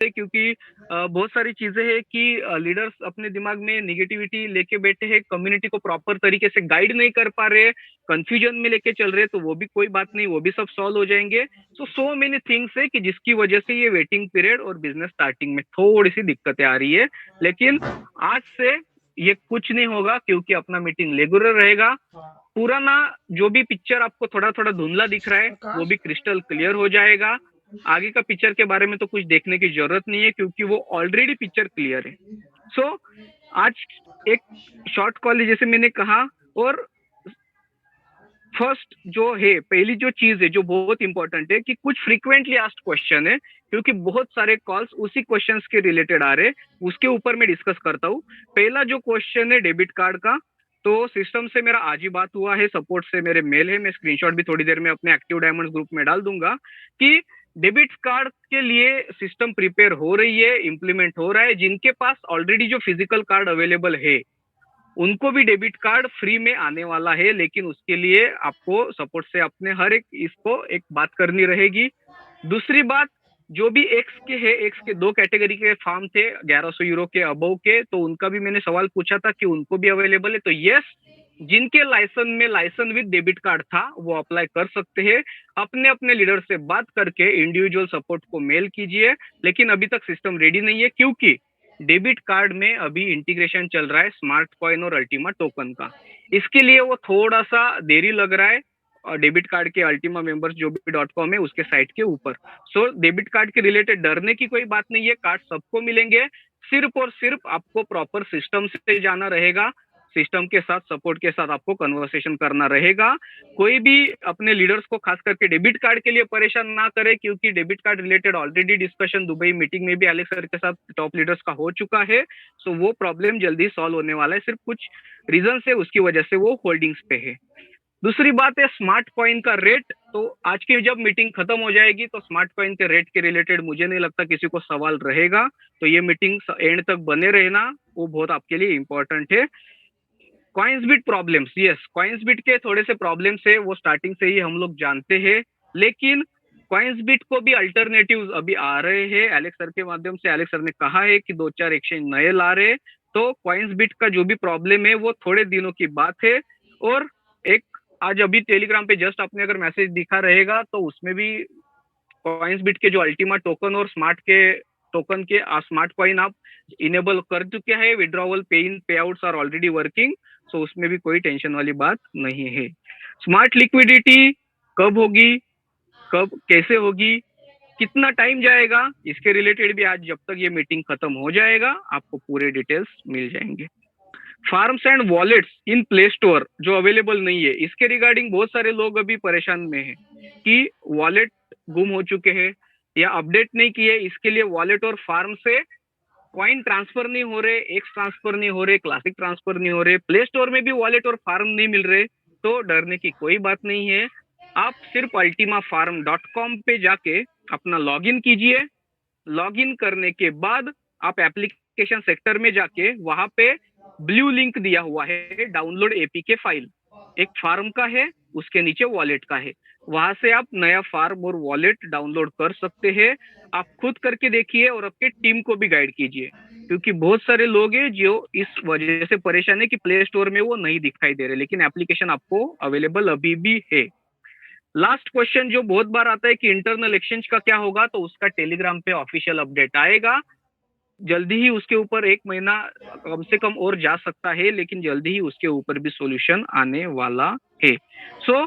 है, क्योंकि बहुत सारी चीजें हैं कि लीडर्स अपने दिमाग में निगेटिविटी लेके बैठे हैं, कम्युनिटी को प्रॉपर तरीके से गाइड नहीं कर पा रहे, कंफ्यूजन में लेके चल रहे, तो वो भी कोई बात नहीं, वो भी सब सॉल्व हो जाएंगे। सो मेनी थिंग्स है कि जिसकी वजह से ये वेटिंग पीरियड और बिजनेस स्टार्टिंग में थोड़ी सी दिक्कतें आ रही है। लेकिन आज से ये कुछ नहीं होगा, क्योंकि अपना मीटिंग रेगुलर रहेगा। पुराना जो भी पिक्चर आपको थोड़ा थोड़ा धुंधला दिख रहा है, वो भी क्रिस्टल क्लियर हो जाएगा। आगे का पिक्चर के बारे में तो कुछ देखने की जरूरत नहीं है, क्योंकि वो ऑलरेडी पिक्चर क्लियर है। सो आज एक शॉर्ट कॉल है, जैसे मैंने कहा। और फर्स्ट जो है, पहली जो चीज है जो बहुत इंपॉर्टेंट है, कि कुछ फ्रीक्वेंटली आस्क्ड क्वेश्चन है, क्योंकि बहुत सारे कॉल्स उसी क्वेश्चंस के रिलेटेड आ रहे हैं, उसके ऊपर मैं डिस्कस करता हूँ। पहला जो क्वेश्चन है डेबिट कार्ड का, तो सिस्टम से मेरा आज ही बात हुआ है, सपोर्ट से मेरे मेल है, मैं स्क्रीनशॉट भी थोड़ी देर में अपने एक्टिव डायमंड ग्रुप में डाल दूंगा, कि डेबिट कार्ड के लिए सिस्टम प्रिपेयर हो रही है, इम्प्लीमेंट हो रहा है। जिनके पास ऑलरेडी जो फिजिकल कार्ड अवेलेबल है, उनको भी डेबिट कार्ड फ्री में आने वाला है, लेकिन उसके लिए आपको सपोर्ट से अपने हर एक इसको एक बात करनी रहेगी। दूसरी बात, जो भी एक्स के है, एक्स के दो कैटेगरी के फार्म थे 1100 यूरो के अबव के, तो उनका भी मैंने सवाल पूछा था कि उनको भी अवेलेबल है, तो यस, जिनके लाइसन में लाइसन विद डेबिट कार्ड था वो अप्लाई कर सकते हैं। अपने अपने लीडर से बात करके इंडिविजुअल सपोर्ट को मेल कीजिए। लेकिन अभी तक सिस्टम रेडी नहीं है, क्योंकि डेबिट कार्ड में अभी इंटीग्रेशन चल रहा है स्मार्ट कॉइन और अल्टीमा टोकन का। इसके लिए वो थोड़ा सा देरी लग रहा है, और डेबिट कार्ड के अल्टीमा मेंबर्स जो भी .com है उसके साइट के ऊपर। सो डेबिट कार्ड के रिलेटेड डरने की कोई बात नहीं है, कार्ड सबको मिलेंगे। सिर्फ और सिर्फ आपको प्रॉपर सिस्टम से जाना रहेगा, सिस्टम के साथ सपोर्ट के साथ आपको कन्वर्सेशन करना रहेगा। कोई भी अपने लीडर्स को खास करके डेबिट कार्ड के लिए परेशान ना करे, क्योंकि debit card related already discussion Dubai meeting में भी एलेक्स सर के साथ टॉप लीडर्स का हो चुका है। सो वो प्रॉब्लम जल्दी सॉल्व होने वाला है, सिर्फ कुछ रीजन है उसकी वजह से वो होल्डिंग्स पे है। दूसरी बात है स्मार्ट कॉइन का रेट। तो आज की जब मीटिंग खत्म हो जाएगी तो स्मार्ट कॉइन के रेट के रिलेटेड मुझे नहीं लगता किसी को सवाल रहेगा, तो ये मीटिंग एंड तक बने रहना, वो बहुत आपके लिए इंपॉर्टेंट है। कॉइन्सबिट प्रॉब्लम्स, यस, कॉइन्सबिट के थोड़े से प्रॉब्लम्स है, वो स्टार्टिंग से ही हम लोग जानते हैं। लेकिन कॉइन्सबिट को भी अल्टरनेटिव्स अभी आ रहे हैं, एलेक्स सर के माध्यम से। एलेक्स सर ने कहा है कि दो चार एक्सचेंज नए ला रहे, तो कॉइन्सबिट का जो भी प्रॉब्लम है वो थोड़े दिनों की बात है। और एक आज अभी टेलीग्राम पे जस्ट आपने अगर मैसेज दिखा रहेगा, तो उसमें भी कॉइन्सबिट के जो अल्टीमा टोकन और स्मार्ट के टोकन के स्मार्ट कॉइन आप इनेबल कर चुके हैं, विड्रॉवल पे इन पे आउट्स आर ऑलरेडी वर्किंग। सो उसमें भी कोई टेंशन वाली बात नहीं है। स्मार्ट लिक्विडिटी कब होगी, कब कैसे होगी, कितना टाइम जाएगा, इसके रिलेटेड भी आज जब तक ये मीटिंग खत्म हो जाएगा आपको पूरे डिटेल्स मिल जाएंगे। Farms and wallets in play store जो अवेलेबल नहीं है, इसके रिगार्डिंग बहुत सारे लोग अभी परेशान में हैं कि वॉलेट गुम हो चुके हैं या अपडेट नहीं किए। इसके लिए वॉलेट और फार्म से कॉइन ट्रांसफर नहीं हो रहे, एक्स ट्रांसफर नहीं हो रहे, क्लासिक ट्रांसफर नहीं हो रहे, प्ले स्टोर में भी वॉलेट और फार्म नहीं मिल रहे, तो डरने की कोई बात नहीं है। आप सिर्फ ultimafarm.com पे जाके अपना लॉगिन कीजिए। लॉगिन करने के बाद आप एप्लीकेशन सेक्टर में जाके वहां पे ब्लू लिंक दिया हुआ है, डाउनलोड एपीके फाइल, एक फार्म का है, उसके नीचे वॉलेट का है, वहां से आप नया फार्म और वॉलेट डाउनलोड कर सकते हैं। आप खुद करके देखिए और आपके टीम को भी गाइड कीजिए, क्योंकि बहुत सारे लोग हैं जो इस वजह से परेशान है कि प्ले स्टोर में वो नहीं दिखाई दे रहे, लेकिन एप्लीकेशन आपको अवेलेबल अभी भी है। लास्ट क्वेश्चन जो बहुत बार आता है कि इंटरनल एक्सचेंज का क्या होगा, तो उसका टेलीग्राम पे ऑफिशियल अपडेट आएगा जल्दी ही। उसके ऊपर एक महीना कम से कम और जा सकता है, लेकिन जल्दी ही उसके ऊपर भी सॉल्यूशन आने वाला है। सो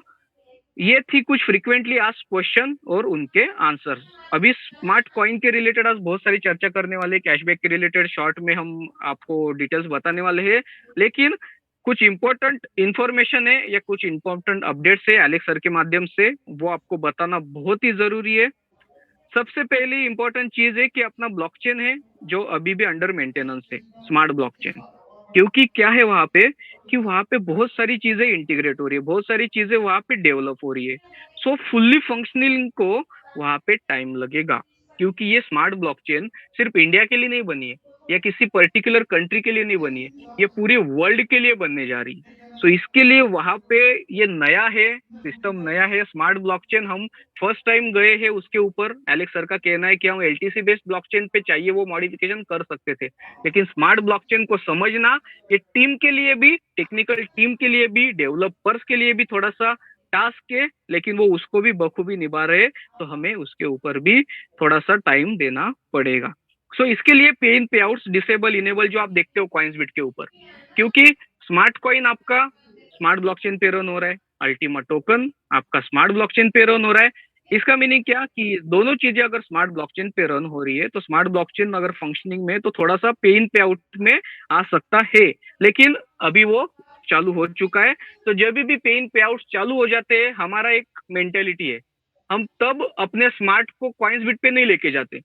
ये थी कुछ फ्रीक्वेंटली आस्क्ड क्वेश्चन और उनके आंसर्स। अभी स्मार्ट कॉइन के रिलेटेड आज बहुत सारी चर्चा करने वाले, कैशबैक के रिलेटेड शॉर्ट में हम आपको डिटेल्स बताने वाले हैं। लेकिन कुछ इंपॉर्टेंट इंफॉर्मेशन है या कुछ इंपॉर्टेंट अपडेट्स है एलेक्स सर के माध्यम से, वो आपको बताना बहुत ही जरूरी है। सबसे पहली इंपॉर्टेंट चीज है कि अपना ब्लॉकचेन है जो अभी भी अंडर मेंटेनेंस है, स्मार्ट ब्लॉकचेन। क्योंकि क्या है वहां पे, कि वहां पे बहुत सारी चीजें इंटीग्रेट हो रही है, बहुत सारी चीजें वहां पे डेवलप हो रही है। सो फुल्ली फंक्शनल को वहां पे टाइम लगेगा, क्योंकि ये स्मार्ट ब्लॉकचेन सिर्फ इंडिया के लिए नहीं बनी है या किसी पर्टिकुलर कंट्री के लिए नहीं बनी है, ये पूरे वर्ल्ड के लिए बनने जा रही है। सो इसके लिए वहां पे ये नया है, सिस्टम नया है, स्मार्ट ब्लॉकचेन हम फर्स्ट टाइम गए हैं उसके ऊपर। एलेक्स सर का कहना है कि हम एलटीसी बेस्ड ब्लॉकचेन पे चाहिए वो मॉडिफिकेशन कर सकते थे, लेकिन स्मार्ट ब्लॉकचेन को समझना ये टीम के लिए भी, टेक्निकल टीम के लिए भी, डेवलपर्स के लिए भी थोड़ा सा टास्क है, लेकिन वो उसको भी बखूबी निभा रहे, तो हमें उसके ऊपर भी थोड़ा सा टाइम देना पड़ेगा। सो इसके लिए पे इन पे आउट्स डिसेबल इनेबल जो आप देखते हो कॉइन्सबिट के ऊपर, क्योंकि स्मार्ट कॉइन आपका स्मार्ट ब्लॉकचेन पे रन हो रहा है, अल्टीमा टोकन आपका स्मार्ट ब्लॉकचेन पे रन हो रहा है। इसका मीनिंग क्या कि दोनों चीजें अगर स्मार्ट ब्लॉकचेन पे रन हो रही है तो स्मार्ट ब्लॉकचेन अगर फंक्शनिंग में तो थोड़ा सा पे इन पे आउट में आ सकता है, लेकिन अभी वो चालू हो चुका है। तो जब भी पे इन पे आउट चालू हो जाते हैं, हमारा एक मेंटेलिटी है, हम तब अपने स्मार्ट को कॉइन्स बिट पे नहीं लेके जाते,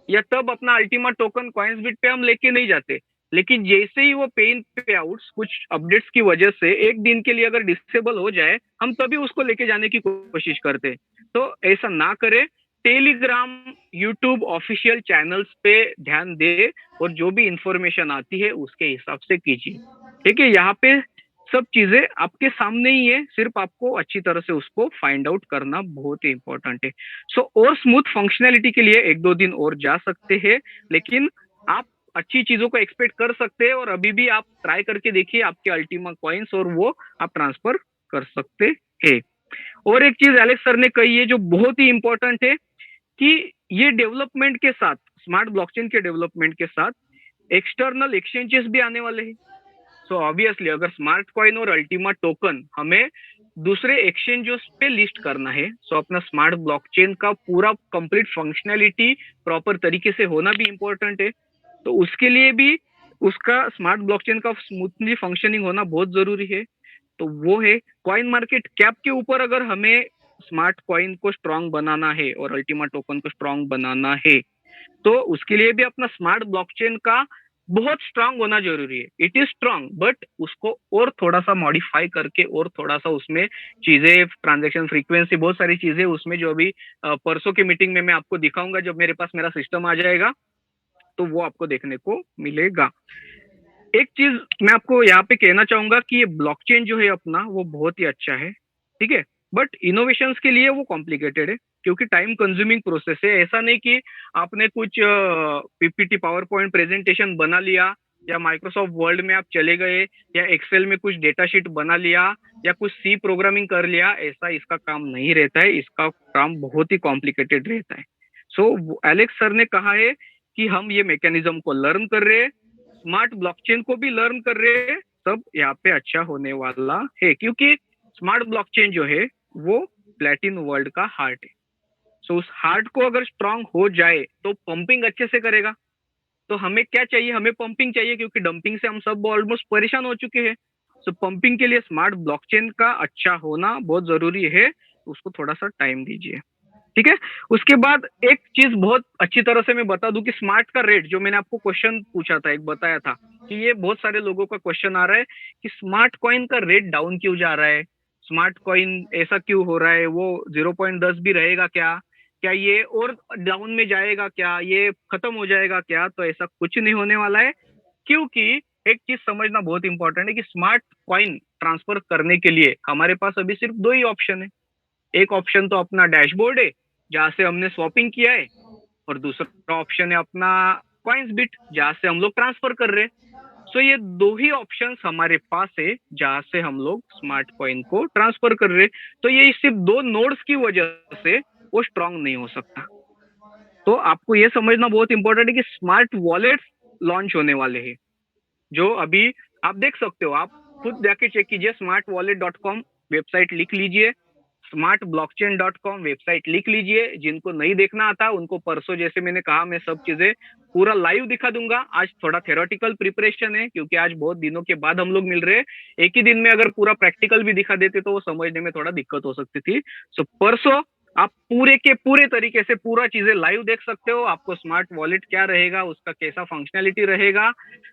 या तब अपना अल्टीमा टोकन कॉइन्स बिट पे हम लेके नहीं जाते। लेकिन जैसे ही वो पे इन पे आउट्स कुछ अपडेट्स की वजह से एक दिन के लिए अगर डिसेबल हो जाए, हम तभी उसको लेके जाने की कोशिश करते। तो ऐसा ना करें, टेलीग्राम यूट्यूब ऑफिशियल चैनल्स पे ध्यान दे, और जो भी इंफॉर्मेशन आती है उसके हिसाब से कीजिए। ठीक है, यहाँ पे सब चीजें आपके सामने ही है, सिर्फ आपको अच्छी तरह से उसको फाइंड आउट करना बहुत ही इंपॉर्टेंट है। सो और स्मूथ फंक्शनैलिटी के लिए एक दो दिन और जा सकते हैं, लेकिन आप अच्छी चीजों को एक्सपेक्ट कर सकते हैं, और अभी भी आप ट्राई करके देखिए आपके अल्टीमा कॉइन्स, और वो आप ट्रांसफर कर सकते हैं। और एक चीज एलेक्स सर ने कही है जो बहुत ही इंपॉर्टेंट है, कि ये डेवलपमेंट के साथ, स्मार्ट ब्लॉकचेन के डेवलपमेंट के साथ एक्सटर्नल एक्सचेंजेस भी आने वाले हैं। सो ऑब्वियसली अगर स्मार्ट कॉइन और अल्टीमा टोकन हमें दूसरे एक्सचेंजों पे लिस्ट करना है, सो अपना स्मार्ट ब्लॉकचेन का पूरा कंप्लीट फंक्शनैलिटी प्रॉपर तरीके से होना भी इंपॉर्टेंट है। तो उसके लिए भी उसका स्मार्ट ब्लॉकचेन का स्मूथली फंक्शनिंग होना बहुत जरूरी है। तो वो है कॉइन मार्केट कैप के ऊपर, अगर हमें स्मार्ट कॉइन को स्ट्रांग बनाना है और अल्टीमा टोकन को स्ट्रांग बनाना है, तो उसके लिए भी अपना स्मार्ट ब्लॉकचेन का बहुत स्ट्रांग होना जरूरी है। इट इज स्ट्रांग, बट उसको और थोड़ा सा मॉडिफाई करके और थोड़ा सा उसमें चीजें, ट्रांजेक्शन फ्रीक्वेंसी, बहुत सारी चीजें उसमें, जो अभी परसों की मीटिंग में मैं आपको दिखाऊंगा जब मेरे पास मेरा सिस्टम आ जाएगा, तो वो आपको देखने को मिलेगा। एक चीज मैं आपको यहाँ पे कहना चाहूंगा कि ये ब्लॉकचेन जो है अपना, वो बहुत ही अच्छा है, ठीक है, बट इनोवेशंस के लिए वो कॉम्प्लिकेटेड है, क्योंकि टाइम कंज्यूमिंग प्रोसेस है। ऐसा नहीं कि आपने कुछ पीपीटी पावर पॉइंट प्रेजेंटेशन बना लिया, या माइक्रोसॉफ्ट वर्ड में आप चले गए, या एक्सेल में कुछ डेटा शीट बना लिया, या कुछ सी प्रोग्रामिंग कर लिया, ऐसा इसका काम नहीं रहता है। इसका काम बहुत ही कॉम्प्लिकेटेड रहता है। सो एलेक्स सर ने कहा है कि हम ये मैकेनिज्म को लर्न कर रहे हैं, स्मार्ट ब्लॉकचेन को भी लर्न कर रहे हैं, सब यहाँ पे अच्छा होने वाला है, क्योंकि स्मार्ट ब्लॉकचेन जो है वो प्लेटिन वर्ल्ड का हार्ट है। सो उस हार्ट को अगर स्ट्रांग हो जाए तो पंपिंग अच्छे से करेगा। तो हमें क्या चाहिए, हमें पंपिंग चाहिए, क्योंकि डंपिंग से हम सब ऑलमोस्ट परेशान हो चुके हैं। सो पंपिंग के लिए स्मार्ट ब्लॉकचेन का अच्छा होना बहुत जरूरी है, उसको थोड़ा सा टाइम दीजिए। ठीक है, उसके बाद एक चीज बहुत अच्छी तरह से मैं बता दूं कि स्मार्ट का रेट, जो मैंने आपको क्वेश्चन पूछा था, एक बताया था कि ये बहुत सारे लोगों का क्वेश्चन आ रहा है कि स्मार्ट कॉइन का रेट डाउन क्यों जा रहा है, स्मार्ट कॉइन ऐसा क्यों हो रहा है, वो 0.10 भी रहेगा क्या, क्या ये और डाउन में जाएगा, क्या ये खत्म हो जाएगा क्या? तो ऐसा कुछ नहीं होने वाला है, क्योंकि एक चीज समझना बहुत इंपॉर्टेंट है कि स्मार्ट कॉइन ट्रांसफर करने के लिए हमारे पास अभी सिर्फ दो ही ऑप्शन है। एक ऑप्शन तो अपना डैशबोर्ड है जहां से हमने स्वैपिंग किया है, और दूसरा ऑप्शन है अपना कॉइन्स बिट जहां से हम लोग ट्रांसफर कर रहे हैं। सो ये दो ही ऑप्शंस हमारे पास है जहां से हम लोग स्मार्ट कॉइन को ट्रांसफर कर रहे हैं। तो ये सिर्फ दो नोड्स की वजह से वो स्ट्रांग नहीं हो सकता। तो आपको ये समझना बहुत इंपॉर्टेंट है कि स्मार्ट वॉलेट लॉन्च होने वाले हैं, जो अभी आप देख सकते हो। आप खुद जाके चेक कीजिए, smartwallet.com वेबसाइट लिख लीजिए, smartblockchain.com वेबसाइट लिख लीजिए। जिनको नहीं देखना आता उनको परसों, जैसे मैंने कहा, मैं सब चीजें पूरा लाइव दिखा दूंगा। आज थोड़ा थेरोटिकल प्रिपरेशन है, क्योंकि आज बहुत दिनों के बाद हम लोग मिल रहे हैं। एक ही दिन में अगर पूरा प्रैक्टिकल भी दिखा देते तो वो समझने में थोड़ा दिक्कत हो सकती थी। सो परसों आप पूरे के पूरे तरीके से पूरा चीजें लाइव देख सकते हो। आपको स्मार्ट वॉलेट क्या रहेगा, उसका कैसा फंक्शनैलिटी रहेगा,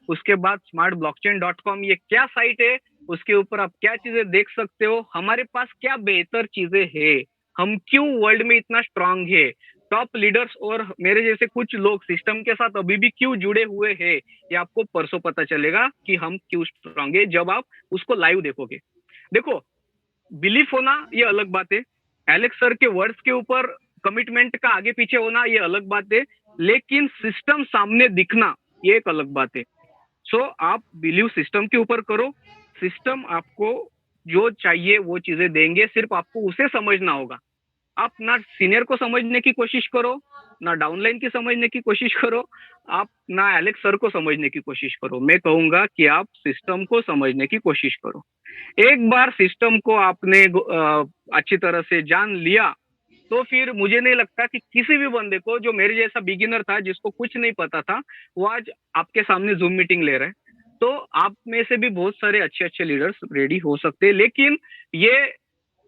उसके बाद smartblockchain.com ये क्या साइट है, उसके ऊपर आप क्या चीजें देख सकते हो, हमारे पास क्या बेहतर चीजें हैं, हम क्यों वर्ल्ड में इतना स्ट्रांग है, टॉप लीडर्स और मेरे जैसे कुछ लोग सिस्टम के साथ अभी भी क्यों जुड़े हुए हैं, ये आपको परसों पता चलेगा कि हम क्यों स्ट्रांग है, जब आप उसको लाइव देखोगे। देखो, बिलीफ होना ये अलग बात है, एलेक्स सर के वर्ड्स के ऊपर कमिटमेंट का आगे पीछे होना ये अलग बात है, लेकिन सिस्टम सामने दिखना ये एक अलग बात है। सो आप बिलीव सिस्टम के ऊपर करो, सिस्टम आपको जो चाहिए वो चीजें देंगे, सिर्फ आपको उसे समझना होगा। आप ना सीनियर को समझने की कोशिश करो, ना डाउनलाइन की समझने की कोशिश करो, आप ना एलेक्स सर को समझने की कोशिश करो। मैं कहूंगा कि आप सिस्टम को समझने की कोशिश करो। एक बार सिस्टम को आपने अच्छी तरह से जान लिया, तो फिर मुझे नहीं लगता कि किसी भी बंदे को, जो मेरे जैसा बिगिनर था जिसको कुछ नहीं पता था, वो आज आपके सामने जूम मीटिंग ले रहा है। तो आप में से भी बहुत सारे अच्छे अच्छे लीडर्स रेडी हो सकते हैं, लेकिन ये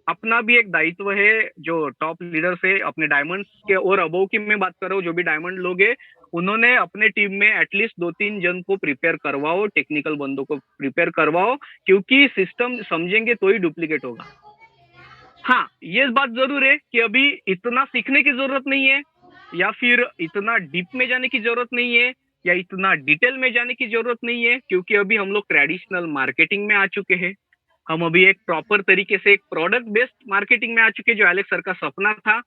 अपना भी एक दायित्व है। जो टॉप लीडर्स है अपने डायमंड्स के और अबव की मैं बात कर रहा हूँ, जो भी डायमंड लोग हैं, उन्होंने अपने टीम में एटलीस्ट 2-3 जन को प्रिपेयर करवाओ, टेक्निकल बंदों को प्रिपेयर करवाओ, क्योंकि सिस्टम समझेंगे तो ही डुप्लीकेट होगा। हाँ, ये बात जरूर है कि अभी इतना सीखने की जरूरत नहीं है, या फिर इतना डीप में जाने की जरूरत नहीं है, या इतना डिटेल में जाने की जरूरत नहीं है, क्योंकि अभी हम लोग ट्रेडिशनल मार्केटिंग में आ चुके हैं। हम अभी एक प्रॉपर तरीके से एक प्रोडक्ट बेस्ड मार्केटिंग में आ चुके हैं, जो एलेक्स सर का सपना था,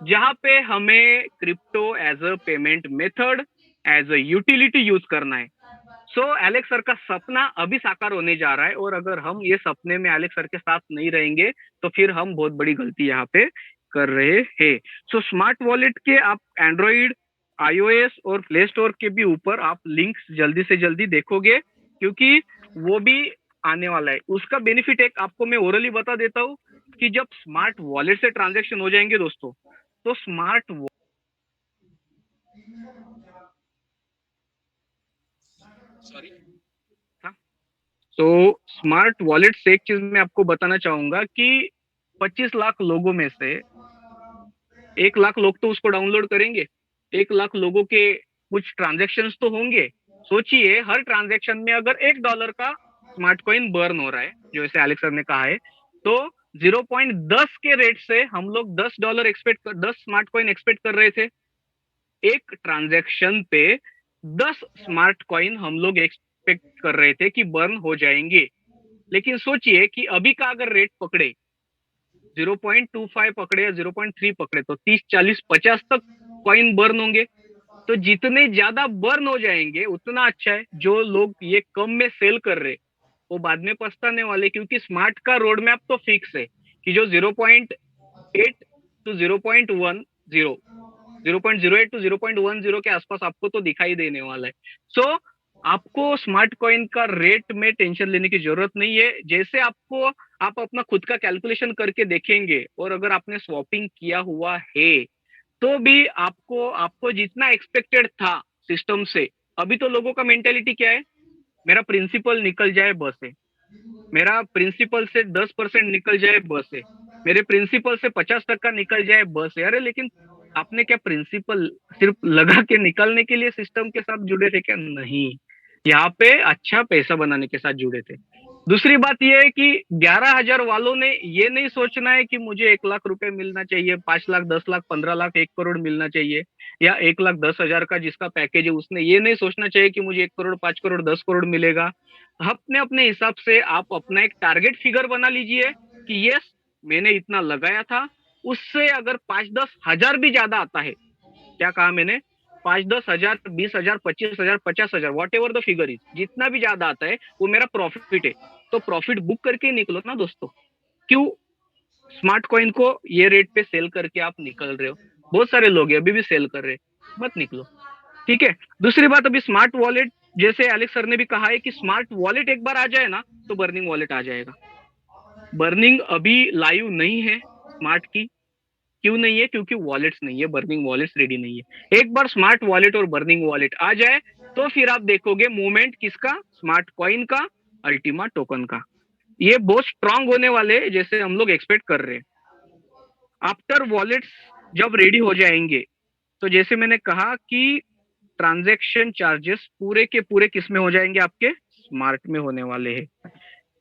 जहां पे हमें crypto as a payment method, as a utility use करना है। सो एलेक्स सर का सपना अभी साकार होने जा रहा है, और अगर हम ये सपने में एलेक्स सर के साथ नहीं रहेंगे, तो फिर हम बहुत बड़ी गलती यहाँ पे कर रहे हैं। सो स्मार्ट वॉलेट के आप एंड्रॉइड, आईओएस और प्ले स्टोर के भी ऊपर आप लिंक्स जल्दी से जल्दी देखोगे, क्योंकि वो भी आने वाला है। उसका बेनिफिट एक आपको मैं ओरली बता देता हूँ, कि जब स्मार्ट वॉलेट से ट्रांजेक्शन हो जाएंगे दोस्तों, तो स्मार्ट, सॉरी, तो स्मार्ट वॉलेट से एक चीज मैं आपको बताना चाहूंगा कि 25 लाख लोगों में से 1 लाख लोग तो उसको डाउनलोड करेंगे, 1 लाख लोगों के कुछ ट्रांजेक्शन्स तो होंगे। सोचिए, हर ट्रांजेक्शन में अगर $1 का स्मार्ट कॉइन बर्न हो रहा है, जो जैसे एलेक्स सर ने कहा है, तो 0.10 के रेट से हम लोग $10 एक्सपेक्ट कर, 10 स्मार्ट कॉइन एक्सपेक्ट कर रहे थे। एक ट्रांजेक्शन पे 10 स्मार्ट कॉइन हम लोग एक्सपेक्ट कर रहे थे कि बर्न हो जाएंगे। लेकिन सोचिए कि अभी का अगर रेट पकड़े, 0.25 पकड़े या 0.3 पकड़े, तो 30, 40, 50 तक कॉइन बर्न होंगे। तो जितने ज्यादा बर्न हो जाएंगे उतना अच्छा है। जो लोग ये कम में सेल कर रहे, वो बाद में पछताने वाले, क्योंकि स्मार्ट का रोड मैप तो फिक्स है कि जो 0.8 टू 0.10, 0.08 टू 0.10 के आसपास आपको तो दिखाई देने वाला है। सो आपको स्मार्ट कॉइन का रेट में टेंशन लेने की जरूरत नहीं है। जैसे आपको, आप अपना खुद का कैलकुलेशन करके देखेंगे, और अगर आपने स्वैपिंग किया हुआ है, तो भी आपको आपको जितना एक्सपेक्टेड था सिस्टम से, अभी तो लोगों का मेंटेलिटी क्या है, मेरा प्रिंसिपल निकल जाए बस है, मेरा प्रिंसिपल से 10% निकल जाए बस है, मेरे प्रिंसिपल से 50% निकल जाए बस है। अरे लेकिन आपने क्या प्रिंसिपल सिर्फ लगा के निकलने के लिए सिस्टम के साथ जुड़े थे क्या? नहीं, यहाँ पे अच्छा पैसा बनाने के साथ जुड़े थे। दूसरी बात यह है कि 11,000 वालों ने ये नहीं सोचना है कि मुझे 1 लाख रुपए मिलना चाहिए, 5 लाख, 10 लाख, 15 लाख, 1 करोड़ मिलना चाहिए, या 1,10,000 का जिसका पैकेज है उसने ये नहीं सोचना चाहिए कि मुझे 1 करोड़, 5 करोड़, 10 करोड़ मिलेगा। अपने अपने हिसाब से आप अपना एक टारगेट फिगर बना लीजिए कि यस, मैंने इतना लगाया था, उससे अगर 5-10 हजार भी ज्यादा आता है, क्या कहा मैंने, 5-10 हजार, 20 हजार, 25 हजार, 50 हजार, what ever the figure is, जितना भी ज्यादा आता है वो मेरा प्रॉफिट है। तो प्रॉफिट बुक करके निकलो ना दोस्तों। क्यों स्मार्ट कॉइन को ये रेट पे सेल करके आप निकल रहे हो? बहुत सारे लोग हैं अभी भी सेल कर रहे हैं, मत निकलो। ठीक है। दूसरी बात, अभी स्मार्ट वॉलेट, जैसे एलेक्स सर ने भी कहा है कि स्मार्ट वॉलेट एक बार आ जाए ना, तो बर्निंग वॉलेट आ जाएगा। बर्निंग अभी लाइव नहीं है स्मार्ट की। क्यों नहीं है? क्योंकि वॉलेट्स नहीं है, बर्निंग वॉलेट्स रेडी नहीं है। एक बार स्मार्ट वॉलेट और बर्निंग वॉलेट आ जाए, तो फिर आप देखोगे मूवमेंट किसका, स्मार्ट कॉइन का, अल्टीमा टोकन का। ये बहुत स्ट्रांग होने वाले, जैसे हम लोग एक्सपेक्ट कर रहे हैं। आफ्टर वॉलेट्स जब रेडी हो जाएंगे, तो जैसे मैंने कहा कि ट्रांजैक्शन चार्जेस पूरे के पूरे किस में हो जाएंगे, आपके स्मार्ट में होने वाले हैं।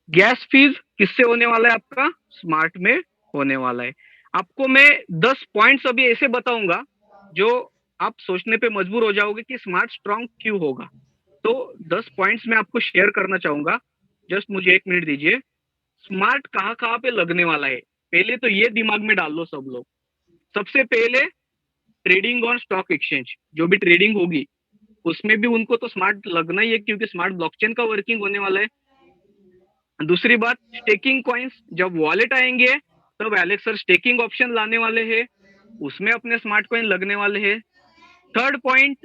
गैस फीस किससे होने वाला है? आपका स्मार्ट में होने वाला है। आपको मैं 10 पॉइंट्स अभी ऐसे बताऊंगा जो आप सोचने पे मजबूर हो जाओगे कि स्मार्ट स्ट्रांग क्यों होगा। तो 10 पॉइंट्स मैं आपको शेयर करना चाहूंगा। जस्ट मुझे 1 मिनट दीजिए। स्मार्ट कहाँ कहाँ पे लगने वाला है, पहले तो ये दिमाग में डाल लो सब लोग। सबसे पहले ट्रेडिंग ऑन स्टॉक एक्सचेंज, जो भी ट्रेडिंग होगी उसमें भी उनको तो स्मार्ट लगना ही है, क्योंकि स्मार्ट ब्लॉकचेन का वर्किंग होने वाला है। दूसरी बात, स्टेकिंग कॉइन्स, जब वॉलेट आएंगे तब एलेक्सर स्टेकिंग ऑप्शन लाने वाले हैं, उसमें अपने स्मार्ट कॉइन लगने वाले हैं। Third point,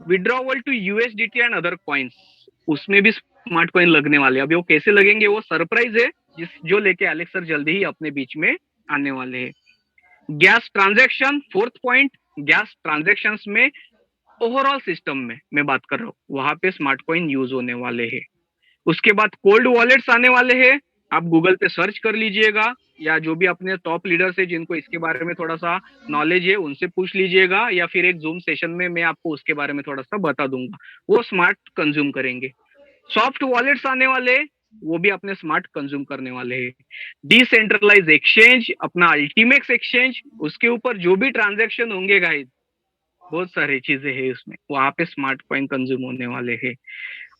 withdrawal to USDT and other coins, उसमें भी स्मार्ट कॉइन लगने वाले हैं। अभी वो कैसे लगेंगे वो सरप्राइज है, जिस जो लेके एलेक्सर जल्दी ही अपने बीच में आने वाले हैं। Gas transaction, fourth point, gas transaction में ओवरऑल सिस्टम में मैं बात कर रहा हूँ, वहां पे स्मार्ट कॉइन यूज होने वाले हैं। उसके बाद कोल्ड वॉलेट्स आने वाले हैं। आप गूगल पे सर्च कर लीजिएगा, या जो भी अपने टॉप लीडर्स है जिनको इसके बारे में थोड़ा सा नॉलेज है उनसे पूछ लीजिएगा, या फिर एक जूम सेशन में मैं आपको उसके बारे में थोड़ा सा बता दूंगा। वो स्मार्ट कंज्यूम करेंगे। सॉफ्ट वॉलेट्स आने वाले, वो भी अपने स्मार्ट कंज्यूम करने वाले हैं। डिसेंट्रलाइज एक्सचेंज, अपना अल्टीमेक्स एक्सचेंज, उसके ऊपर जो भी ट्रांजेक्शन होंगे गाइस, बहुत सारी चीजें हैं उसमें, वहां पे स्मार्ट कॉइन कंज्यूम होने वाले हैं।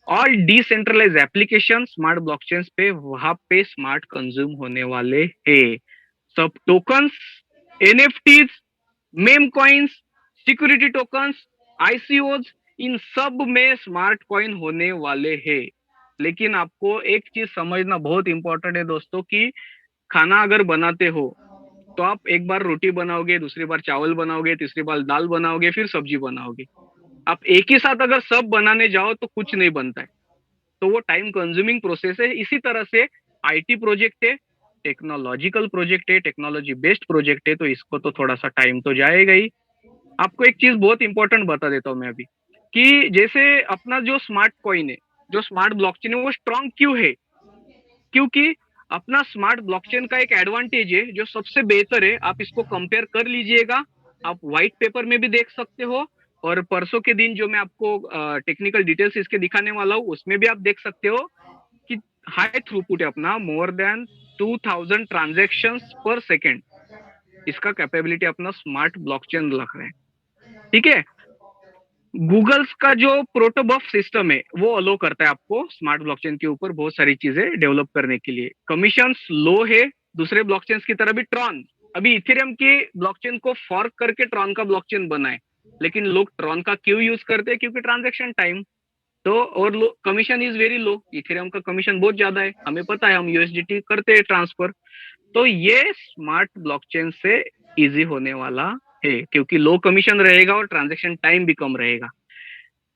और डिसेंट्रलाइज एप्लीकेशन स्मार्ट ब्लॉकचेन पे, वहां पे स्मार्ट कंज्यूम होने वाले हैं। सब tokens, NFTs, meme coins, security tokens, ICOs, इन सब में स्मार्ट कॉइन होने वाले हैं। लेकिन आपको एक चीज समझना बहुत इंपॉर्टेंट है दोस्तों, कि खाना अगर बनाते हो तो आप एक बार रोटी बनाओगे, दूसरी बार चावल बनाओगे, तीसरी बार दाल बनाओगे, फिर सब्जी बनाओगे। आप एक ही साथ अगर सब बनाने जाओ तो कुछ नहीं बनता है। तो वो टाइम कंज्यूमिंग प्रोसेस है। इसी तरह से आईटी प्रोजेक्ट है, टेक्नोलॉजिकल प्रोजेक्ट है, टेक्नोलॉजी बेस्ड प्रोजेक्ट है, तो इसको तो थोड़ा सा टाइम तो जाएगा ही। आपको एक चीज बहुत इंपॉर्टेंट बता देता हूँ मैं अभी, कि जैसे अपना जो स्मार्ट कॉइन है, जो स्मार्ट ब्लॉकचेन है, वो स्ट्रांग क्यों है? क्योंकि अपना स्मार्ट ब्लॉकचेन का एक एडवांटेज है जो सबसे बेहतर है, आप इसको कंपेयर कर लीजिएगा। आप व्हाइट पेपर में भी देख सकते हो, और परसों के दिन जो मैं आपको टेक्निकल डिटेल्स इसके दिखाने वाला हूँ उसमें भी आप देख सकते हो कि हाई थ्रूपुट है अपना, मोर देन 2000 ट्रांजेक्शन पर सेकेंड। इसका कैपेबिलिटी अपना स्मार्ट ब्लॉकचेन रख रहे हैं। ठीक है। गूगल्स का जो प्रोटोबफ सिस्टम है वो अलो करता है आपको स्मार्ट ब्लॉकचेन के ऊपर बहुत सारी चीजें डेवलप करने के लिए। कमीशन लो है दूसरे ब्लॉकचेन की तरह भी। ट्रॉन, अभी इथेरियम की ब्लॉकचेन को फॉर्क करके ट्रॉन का ब्लॉकचेन बना है, लेकिन लोग ट्रॉन का क्यों यूज करते हैं? क्योंकि ट्रांजेक्शन टाइम। तो और commission is very low, Ethereum का कमीशन बहुत ज्यादा है, हमें पता है, हम यूएसडीटी करते हैं ट्रांसफर। तो ये स्मार्ट ब्लॉकचेन से इजी होने वाला है, क्योंकि लो कमीशन रहेगा और ट्रांजेक्शन टाइम भी कम रहेगा।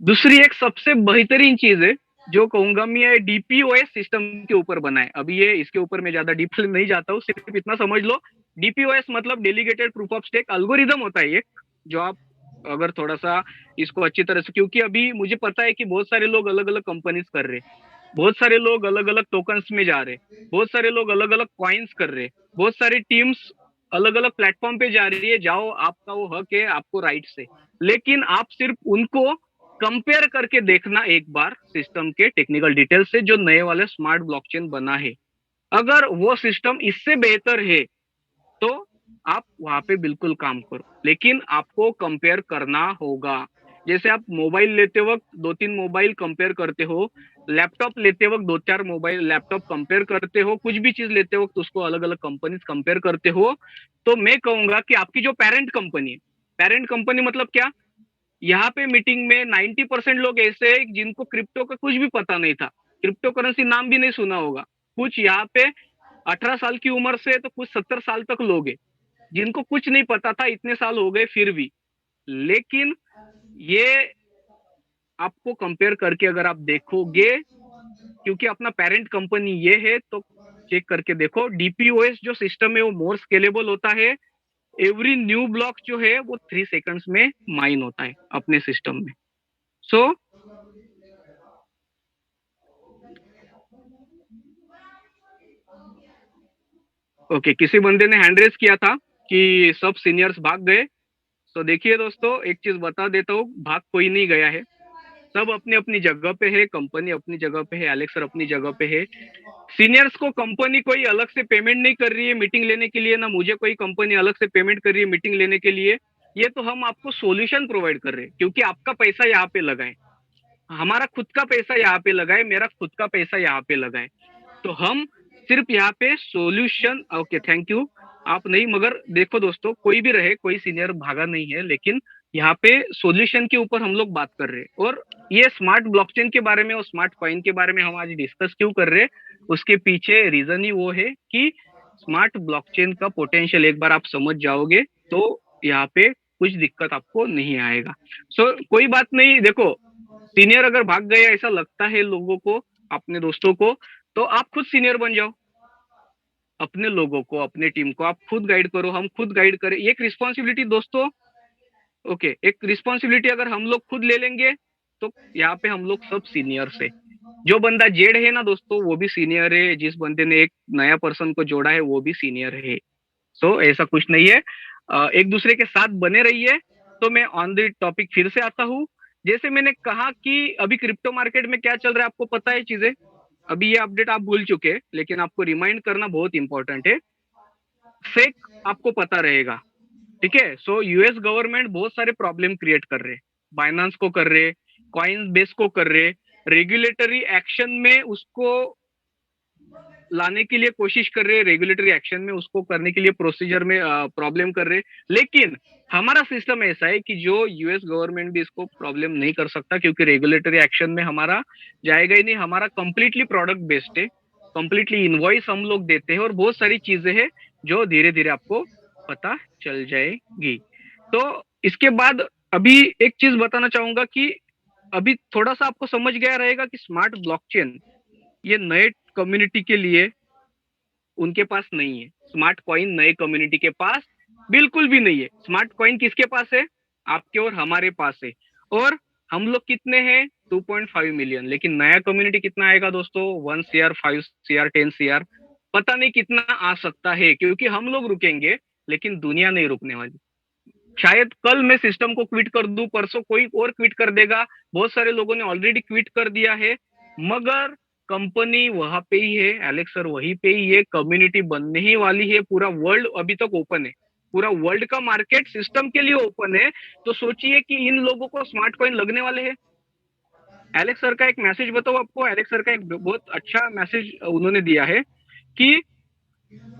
दूसरी एक सबसे बेहतरीन चीज है जो कहूंगा मैं, ये डीपीओएस सिस्टम के ऊपर बना है। अभी ये इसके ऊपर मैं ज्यादा डीप नहीं जाता हूँ, सिर्फ इतना समझ लो। डीपीओएस मतलब delegated proof of stake algorithm होता है ये, जो आप अगर थोड़ा सा इसको अच्छी तरह से, क्योंकि अभी मुझे पता है कि बहुत सारे लोग अलग अलग कंपनीज कर रहे, बहुत सारे लोग अलग अलग टोकन्स में जा रहे, बहुत सारे लोग अलग अलग कॉइन्स कर रहे, बहुत सारी टीम्स अलग अलग प्लेटफॉर्म पे जा रही है। जाओ, आपका वो हक है, आपको राइट से, लेकिन आप सिर्फ उनको कंपेयर करके देखना एक बार सिस्टम के टेक्निकल डिटेल से, जो नए वाले स्मार्ट ब्लॉकचेन बना है। अगर वो सिस्टम इससे बेहतर है तो आप वहां पे बिल्कुल काम करो, लेकिन आपको कंपेयर करना होगा। जैसे आप मोबाइल लेते वक्त दो तीन मोबाइल कंपेयर करते हो, लैपटॉप लेते वक्त दो चार मोबाइल लैपटॉप कंपेयर करते हो, कुछ भी चीज लेते वक्त उसको अलग अलग कंपनीज कंपेयर करते हो, तो मैं कहूंगा कि आपकी जो पेरेंट कंपनी है, पेरेंट कंपनी मतलब क्या? यहाँ पे मीटिंग में 90% लोग ऐसे हैं जिनको क्रिप्टो का कुछ भी पता नहीं था, क्रिप्टो करेंसी नाम भी नहीं सुना होगा। कुछ यहाँ पे 18 साल की उम्र से तो कुछ 70 साल तक लोग हैं जिनको कुछ नहीं पता था, इतने साल हो गए फिर भी। लेकिन ये आपको कंपेयर करके अगर आप देखोगे, क्योंकि अपना पेरेंट कंपनी ये है, तो चेक करके देखो। डीपीओएस जो सिस्टम है वो मोर स्केलेबल होता है। एवरी न्यू ब्लॉक जो है वो 3 सेकंड्स में माइन होता है अपने सिस्टम में। सो ओके, किसी बंदे ने हैंड रेस किया था कि सब सीनियर्स भाग गए। तो देखिए दोस्तों, एक चीज बता देता हूँ, भाग कोई नहीं गया है। सब अपनी अपनी जगह पे है, कंपनी अपनी जगह पे है, एलेक्सर अपनी जगह पे है। सीनियर्स को कंपनी कोई अलग से पेमेंट नहीं कर रही है मीटिंग लेने के लिए, ना मुझे कोई कंपनी अलग से पेमेंट कर रही है मीटिंग लेने के लिए। ये तो हम आपको सॉल्यूशन प्रोवाइड कर रहे हैं, क्योंकि आपका पैसा यहाँ पे लगा है, हमारा खुद का पैसा यहाँ पे लगा है, मेरा खुद का पैसा यहाँ पे लगा है, तो हम सिर्फ यहाँ पे सॉल्यूशन। Okay, thank you. आप नहीं, मगर देखो दोस्तों, कोई भी रहे, कोई सीनियर भागा नहीं है, लेकिन यहाँ पे सॉल्यूशन के ऊपर हम लोग बात कर रहे हैं। और ये स्मार्ट ब्लॉकचेन के बारे में और स्मार्ट कॉइन के बारे में हम आज डिस्कस क्यों कर रहे हैं, उसके पीछे रीजन ही वो है कि स्मार्ट ब्लॉकचेन का पोटेंशियल एक बार आप समझ जाओगे तो यहाँ पे कुछ दिक्कत आपको नहीं आएगा। सो कोई बात नहीं, देखो सीनियर अगर भाग गए ऐसा लगता है लोगों को, अपने दोस्तों को, तो आप खुद सीनियर बन जाओ, अपने लोगों को, अपने टीम को आप खुद गाइड करो, हम खुद गाइड करें। एक रिस्पॉन्सिबिलिटी दोस्तों, ओके, एक रिस्पॉन्सिबिलिटी अगर हम लोग खुद ले लेंगे तो यहाँ पे हम लोग सब सीनियर्स है। जो बंदा जेड है ना दोस्तों, वो भी सीनियर है, जिस बंदे ने एक नया पर्सन को जोड़ा है वो भी सीनियर है। सो ऐसा कुछ नहीं है, एक दूसरे के साथ बने रहिए। तो मैं ऑन द टॉपिक फिर से आता हूँ। जैसे मैंने कहा कि अभी क्रिप्टो मार्केट में क्या चल रहा है आपको पता है चीजें, अभी ये अपडेट आप भूल चुके हैं, लेकिन आपको रिमाइंड करना बहुत इंपॉर्टेंट है। फेक आपको पता रहेगा, ठीक है। सो यूएस गवर्नमेंट बहुत सारे प्रॉब्लम क्रिएट कर रहे, बाइनांस को कर रहे, कॉइन बेस को कर रहे, रेगुलेटरी एक्शन में उसको लाने के लिए कोशिश कर रहे, रेगुलेटरी एक्शन में उसको करने के लिए प्रोसीजर में प्रॉब्लम कर रहे। लेकिन हमारा सिस्टम ऐसा है कि जो यूएस गवर्नमेंट भी इसको प्रॉब्लम नहीं कर सकता, क्योंकि रेगुलेटरी एक्शन में हमारा जाएगा ही नहीं। हमारा कंप्लीटली प्रोडक्ट बेस्ड है, कंप्लीटली इनवॉइस हम लोग देते हैं, और बहुत सारी चीजें हैं जो धीरे धीरे आपको पता चल जाएगी। तो इसके बाद अभी एक चीज बताना चाहूंगा कि अभी थोड़ा सा आपको समझ गया रहेगा कि स्मार्ट ब्लॉकचेन ये नए कम्युनिटी के लिए उनके पास नहीं है, स्मार्ट कॉइन नए कम्युनिटी के पास बिल्कुल भी नहीं है। स्मार्ट कॉइन किसके पास है, आपके और हमारे पास है। और हम लोग कितने हैं, 2.5 मिलियन, लेकिन नया कम्युनिटी कितना आएगा दोस्तों, 1 CR, 5 CR, 10 CR, पता नहीं कितना आ सकता है, क्योंकि हम लोग रुकेंगे लेकिन दुनिया नहीं रुकने वाली। शायद कल मैं सिस्टम को क्विट कर दूं, परसों कोई और क्विट कर देगा, बहुत सारे लोगों ने ऑलरेडी क्विट कर दिया है, मगर कंपनी वहां पे ही है, एलेक्स सर वहीं पे ही है, कम्युनिटी बनने ही वाली है। पूरा वर्ल्ड अभी तक ओपन है, पूरा वर्ल्ड का मार्केट सिस्टम के लिए ओपन है। तो सोचिए कि इन लोगों को स्मार्ट कॉइन लगने वाले हैं। एलेक्स सर का एक मैसेज बताओ आपको, एलेक्स सर का एक बहुत अच्छा मैसेज उन्होंने दिया है कि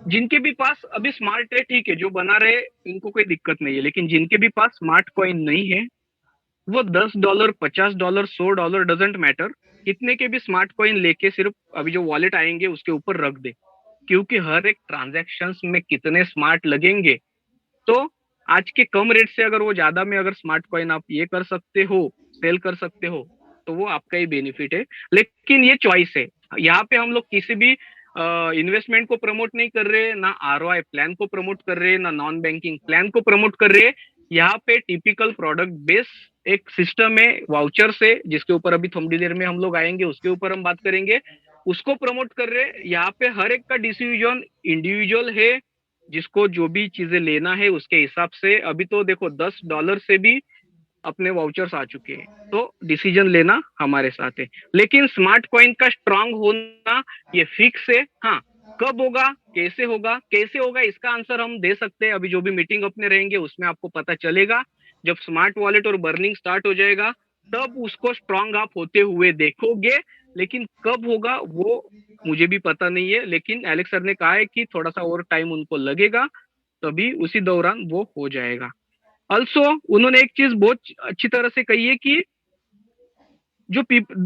जिनके भी पास अभी स्मार्ट है, ठीक है, जो बना रहे इनको कोई दिक्कत नहीं है, लेकिन जिनके भी पास स्मार्ट कॉइन नहीं है, वो $10, $50, $100 डजेंट मैटर, कितने के भी स्मार्ट कॉइन लेके सिर्फ अभी जो वॉलेट आएंगे उसके ऊपर रख दे, क्योंकि हर एक ट्रांजैक्शन में कितने स्मार्ट लगेंगे। तो आज के कम रेट से अगर वो ज्यादा में अगर स्मार्ट कॉइन आप ये कर सकते हो, सेल कर सकते हो, तो वो आपका ही बेनिफिट है। लेकिन ये चॉइस है, यहाँ पे हम लोग किसी भी इन्वेस्टमेंट को प्रमोट नहीं कर रहे, ना ROI प्लान को प्रमोट कर रहे, ना नॉन बैंकिंग प्लान को प्रमोट कर रहे। यहाँ पे टिपिकल प्रोडक्ट बेस एक सिस्टम है, वाउचर से, जिसके ऊपर अभी थोड़ी देर में हम लोग आएंगे, उसके ऊपर हम बात करेंगे, उसको प्रमोट कर रहे। यहाँ पे हर एक का डिसीजन इंडिविजुअल है, जिसको जो भी चीजें लेना है उसके हिसाब से। अभी तो देखो $10 से भी अपने वाउचर्स आ चुके हैं, तो डिसीजन लेना हमारे साथ है। लेकिन स्मार्ट कॉइन का स्ट्रांग होना ये फिक्स है। हाँ, कब होगा, कैसे होगा, कैसे होगा, इसका आंसर हम दे सकते हैं अभी जो भी मीटिंग अपने रहेंगे उसमें आपको पता चलेगा। जब स्मार्ट वॉलेट और बर्निंग स्टार्ट हो जाएगा तब उसको स्ट्रांग आप होते हुए देखोगे। लेकिन कब होगा वो मुझे भी पता नहीं है, लेकिन एलेक्स सर ने कहा है कि थोड़ा सा और टाइम उनको लगेगा, तभी उसी दौरान वो हो जाएगा। ऑल्सो उन्होंने एक चीज बहुत अच्छी तरह से कही है कि जो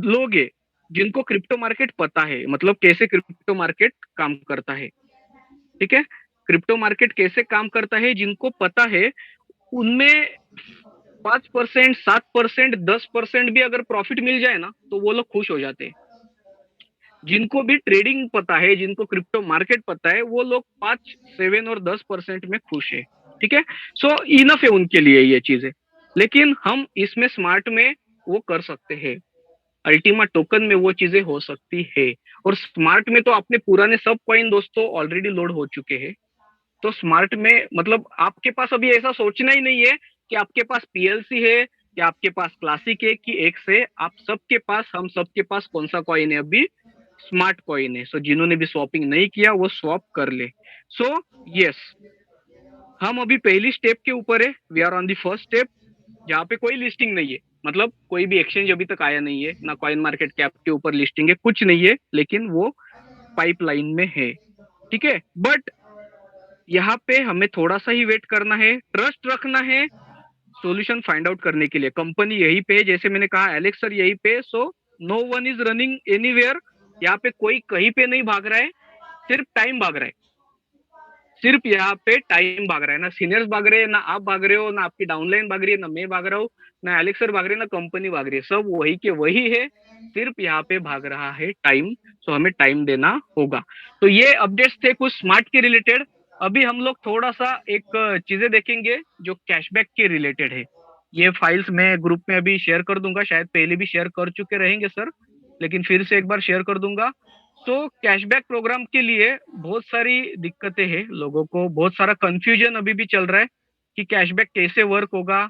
लोग है जिनको क्रिप्टो मार्केट पता है, मतलब कैसे क्रिप्टो मार्केट काम करता है, ठीक है, क्रिप्टो मार्केट कैसे काम करता है, जिनको पता है उनमें 5%, 7%, 10% भी अगर प्रॉफिट मिल जाए ना तो वो लोग खुश हो जाते हैं। जिनको भी ट्रेडिंग पता है, जिनको क्रिप्टो मार्केट पता है, वो लोग 5, 7 और 10% में खुश है, ठीक है। सो इनफ है उनके लिए ये चीजें। लेकिन हम इसमें स्मार्ट में वो कर सकते हैं, अल्टीमा टोकन में वो चीजें हो सकती है। और स्मार्ट में तो अपने पुराने सब कॉइन दोस्तों ऑलरेडी लोड हो चुके हैं। तो स्मार्ट में मतलब आपके पास अभी ऐसा सोचना ही नहीं है कि आपके पास PLC है या आपके पास क्लासिक है कि एक से आप सबके पास, हम सबके पास कौन सा कॉइन है, अभी स्मार्ट कॉइन है। सो जिन्होंने भी स्वैपिंग नहीं किया वो स्वैप कर ले। सो यस, हम अभी पहली स्टेप के ऊपर है, we are on the first step, जहाँ पे कोई लिस्टिंग नहीं है, मतलब कोई भी एक्सचेंज अभी तक आया नहीं है, ना कॉइन मार्केट कैप के ऊपर लिस्टिंग है, कुछ नहीं है, लेकिन वो पाइपलाइन में है। ठीक है, बट यहाँ पे हमें थोड़ा सा ही वेट करना है, ट्रस्ट रखना है सॉल्यूशन फाइंड आउट करने के लिए। कंपनी यहीं पे, जैसे मैंने कहा एलेक्स सर यहीं पे, so no one is running anywhere. यहाँ पे कोई कहीं पे नहीं भाग रहा है, सिर्फ टाइम भाग रहा है, सिर्फ यहाँ पे टाइम भाग रहा है। ना सीनियर्स भाग रहे हैं, ना आप भाग रहे हो, ना आपकी डाउनलाइन भाग रही है, ना मैं भाग रहा हूँ, ना एलेक्स सर भाग रहे हैं, ना कंपनी भाग रही है, सब वही के वही है, सिर्फ यहाँ पे भाग रहा है टाइम। सो हमें टाइम देना होगा। तो ये अपडेट्स थे कुछ स्मार्ट के रिलेटेड। अभी हम लोग थोड़ा सा एक चीजें देखेंगे जो कैशबैक के रिलेटेड है। ये फाइल्स मैं ग्रुप में अभी शेयर कर दूंगा, शायद पहले भी शेयर कर चुके रहेंगे सर, लेकिन फिर से एक बार शेयर कर दूंगा। तो कैशबैक प्रोग्राम के लिए बहुत सारी दिक्कतें हैं, लोगों को बहुत सारा कंफ्यूजन अभी भी चल रहा है कि कैशबैक कैसे वर्क होगा।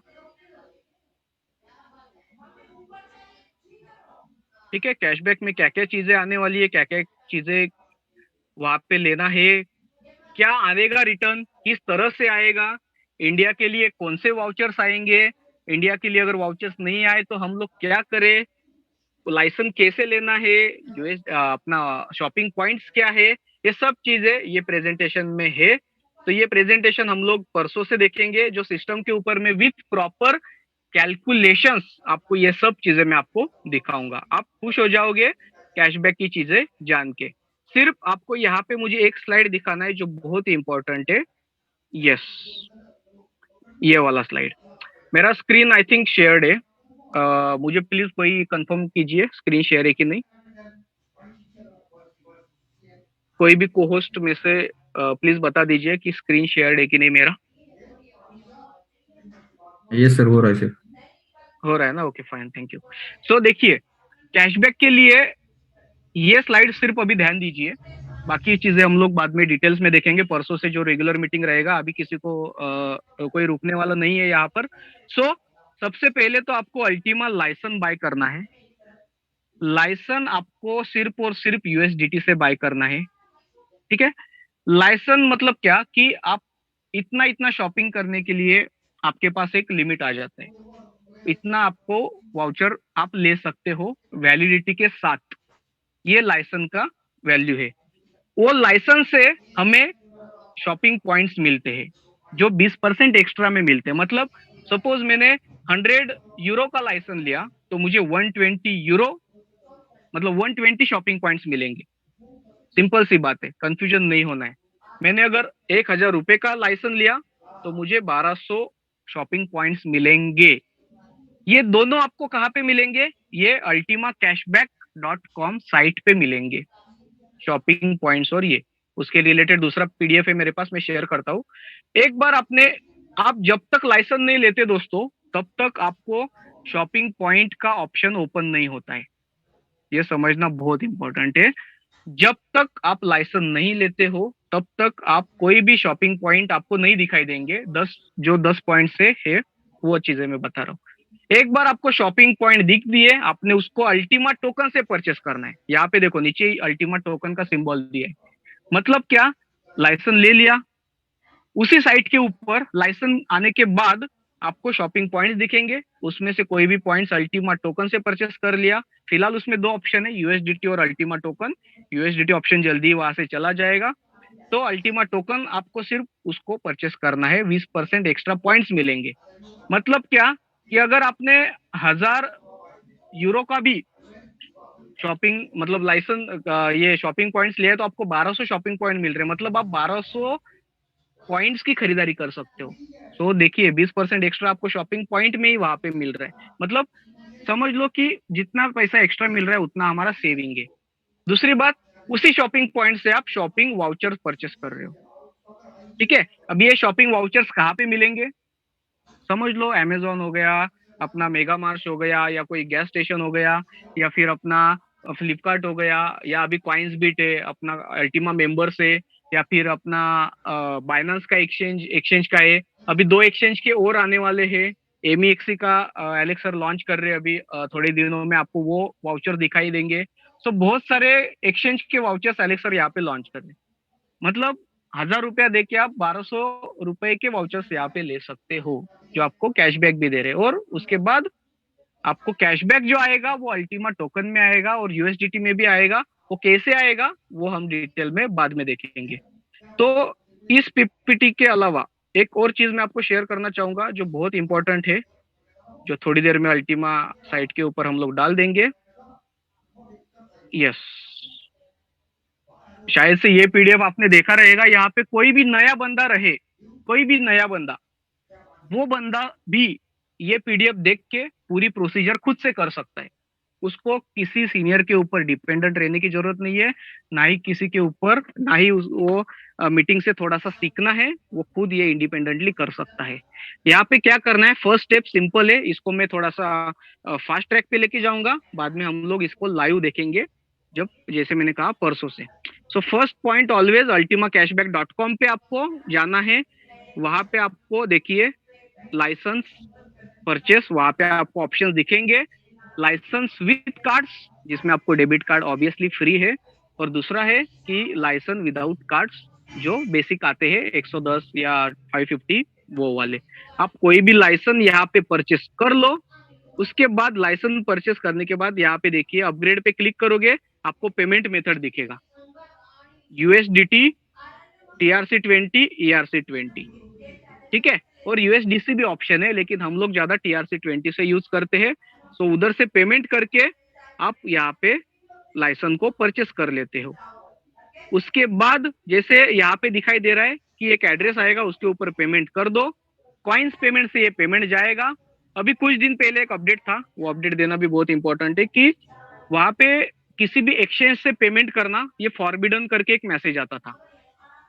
ठीक है, कैशबैक में क्या क्या चीजें आने वाली है, क्या क्या चीजें वहां पे लेना है, क्या आएगा रिटर्न, किस तरह से आएगा, इंडिया के लिए कौन से वाउचर्स आएंगे, इंडिया के लिए अगर वाउचर्स नहीं आए तो हम लोग क्या करें, लाइसेंस कैसे लेना है, यूएस अपना शॉपिंग पॉइंट्स क्या है, ये सब चीजें ये प्रेजेंटेशन में है। तो ये प्रेजेंटेशन हम लोग परसों से देखेंगे, जो सिस्टम के ऊपर में विथ प्रॉपर कैलकुलेशंस, आपको ये सब चीजें मैं आपको दिखाऊंगा। आप खुश हो जाओगे कैशबैक की चीजें जान के। सिर्फ आपको यहाँ पे मुझे एक स्लाइड दिखाना है जो बहुत ही इंपॉर्टेंट है। यस, ये वाला स्लाइड। मेरा स्क्रीन आई थिंक शेयर्ड है। मुझे प्लीज कोई कंफर्म कीजिए स्क्रीन शेयर है कि नहीं। कोई भी को होस्ट में से प्लीज बता दीजिए कि स्क्रीन शेयर है कि नहीं मेरा। ये सर हो रहा है सर। हो रहा है ना, ओके फाइन, थैंक यू। सो देखिए, कैशबैक के लिए ये स्लाइड सिर्फ अभी ध्यान दीजिए, बाकी चीजें हम लोग बाद में डिटेल्स में देखेंगे परसों से जो रेगुलर मीटिंग रहेगा। अभी किसी को कोई रुकने वाला नहीं है यहाँ पर। सो सबसे पहले तो आपको अल्टीमा लाइसेंस बाय करना है। लाइसेंस आपको सिर्फ और सिर्फ यूएसडीटी से बाय करना है। ठीक है, लाइसेंस मतलब क्या कि आप इतना इतना शॉपिंग करने के लिए आपके पास एक लिमिट आ जाता है, इतना आपको वाउचर आप ले सकते हो वैलिडिटी के साथ। ये लाइसेंस का वैल्यू है। वो लाइसेंस से हमें शॉपिंग पॉइंट्स मिलते हैं जो 20% एक्स्ट्रा में मिलते हैं। मतलब सपोज मैंने 100 यूरो का लाइसेंस लिया तो मुझे 120 यूरो, मतलब 120 शॉपिंग पॉइंट्स मिलेंगे। सिंपल सी बात है, कंफ्यूजन नहीं होना है। मैंने अगर 1000 रुपए का लाइसेंस लिया तो मुझे 1200 शॉपिंग पॉइंट्स मिलेंगे। ये दोनों आपको कहाँ पे मिलेंगे, ये अल्टीमा कैशबैक .com साइट पे मिलेंगे, शॉपिंग पॉइंट्स। और ये उसके रिलेटेड दूसरा पीडीएफ है मेरे पास, मैं शेयर करता हूँ। एक बार आप जब तक लाइसेंस नहीं लेते दोस्तों, तब तक आपको शॉपिंग पॉइंट का ऑप्शन ओपन नहीं होता है। ये समझना बहुत इंपॉर्टेंट है। जब तक आप लाइसेंस नहीं लेते हो तब तक आप कोई भी शॉपिंग पॉइंट आपको नहीं दिखाई देंगे। 10 पॉइंट से है वो चीजें मैं बता रहा हूँ। एक बार आपको शॉपिंग पॉइंट दिख दिए, आपने उसको अल्टीमा टोकन से परचेस करना है। यहाँ पे देखो नीचे ही अल्टीमा टोकन का सिंबल दिया है। मतलब क्या, लाइसेंस ले लिया, उसी साइट के ऊपर लाइसेंस आने के बाद आपको शॉपिंग पॉइंट्स दिखेंगे, उसमें से कोई भी पॉइंट्स अल्टीमा टोकन से परचेस कर लिया। फिलहाल उसमें दो ऑप्शन है, यूएसडीटी और अल्टीमा टोकन। यूएसडीटी ऑप्शन जल्दी वहां से चला जाएगा, तो अल्टीमा टोकन आपको सिर्फ उसको परचेस करना है, 20% एक्स्ट्रा पॉइंट्स मिलेंगे। मतलब क्या कि अगर आपने 1000 यूरो का भी शॉपिंग मतलब लाइसेंस ये शॉपिंग पॉइंट्स लिए तो आपको 1200 शॉपिंग पॉइंट मिल रहे हैं, मतलब आप 1200 पॉइंट्स की खरीदारी कर सकते हो। तो देखिए 20% एक्स्ट्रा आपको शॉपिंग पॉइंट में ही वहां पे मिल रहा है। मतलब समझ लो कि जितना पैसा एक्स्ट्रा मिल रहा है उतना हमारा सेविंग है। दूसरी बात, उसी शॉपिंग पॉइंट से आप शॉपिंग वाउचर्स परचेस कर रहे हो। ठीक है, अब ये शॉपिंग वाउचर्स कहाँ पे मिलेंगे, समझ लो अमेजोन हो गया, अपना मेगा मार्ट हो गया, या कोई गैस स्टेशन हो गया, या फिर अपना फ्लिपकार्ट हो गया, या अभी कॉइन्स बीट है अपना अल्टीमा मेंबर से, या फिर अपना बाइनेंस का एक्सचेंज का है। अभी दो एक्सचेंज के और आने वाले हैं। एमईएक्सी का एलेक्स सर लॉन्च कर रहे हैं अभी, थोड़े दिनों में आपको वो वाउचर दिखाई देंगे। सो बहुत सारे एक्सचेंज के वाउचर्स एलेक्स सर यहाँ पे लॉन्च कर रहे हैं। मतलब 1000 रुपया दे के आप 1200 रुपए के वाउचर्स यहाँ पे ले सकते हो, जो आपको कैशबैक भी दे रहे हैं। और उसके बाद आपको कैशबैक जो आएगा वो अल्टीमा टोकन में आएगा और यूएसडीटी में भी आएगा। वो कैसे आएगा वो हम डिटेल में बाद में देखेंगे। तो इस पीपीटी के अलावा एक और चीज मैं आपको शेयर करना चाहूंगा जो बहुत इंपॉर्टेंट है, जो थोड़ी देर में अल्टीमा साइट के ऊपर हम लोग डाल देंगे। यस, शायद से ये पीडीएफ आपने देखा रहेगा। यहाँ पे कोई भी नया बंदा रहे, कोई भी नया बंदा, वो बंदा भी ये पीडीएफ देख के पूरी प्रोसीजर खुद से कर सकता है। उसको किसी सीनियर के ऊपर डिपेंडेंट रहने की जरूरत नहीं है, ना ही किसी के ऊपर, ना ही वो मीटिंग से थोड़ा सा सीखना है। वो खुद ये इंडिपेंडेंटली कर सकता है। यहाँ पे क्या करना है, फर्स्ट स्टेप सिंपल है। इसको मैं थोड़ा सा फास्ट ट्रैक पे लेके जाऊंगा, बाद में हम लोग इसको लाइव देखेंगे, जब जैसे मैंने कहा परसों से। So first point always ultimacashback.com पे आपको जाना है। वहां पे आपको देखिए लाइसेंस परचेस, वहां पे आपको ऑप्शंस दिखेंगे। लाइसेंस विद कार्ड्स, जिसमें आपको डेबिट कार्ड ऑब्वियसली फ्री है, और दूसरा है कि लाइसेंस विदाउट कार्ड्स, जो बेसिक आते हैं 110 या 550 वो वाले। आप कोई भी लाइसेंस यहाँ पे परचेस कर लो। उसके बाद लाइसेंस परचेस करने के बाद यहाँ पे देखिए अपग्रेड पे क्लिक करोगे, आपको पेमेंट मेथड दिखेगा, यूएसडीटी, TRC20, ERC20, ठीक है। और यूएसडीसी भी ऑप्शन है, लेकिन हम लोग ज्यादा TRC20 से यूज करते हैं। सो उधर से पेमेंट करके आप यहाँ पे लाइसेंस को परचेस कर लेते हो। उसके बाद जैसे यहाँ पे दिखाई दे रहा है कि एक एड्रेस आएगा, उसके ऊपर पेमेंट कर दो। कॉइन्स पेमेंट से ये पेमेंट जाएगा। अभी कुछ दिन पहले एक अपडेट था, वो अपडेट देना भी बहुत इंपॉर्टेंट है, कि वहां पे किसी भी एक्सचेंज से पेमेंट करना ये फॉरबिडन करके एक मैसेज आता था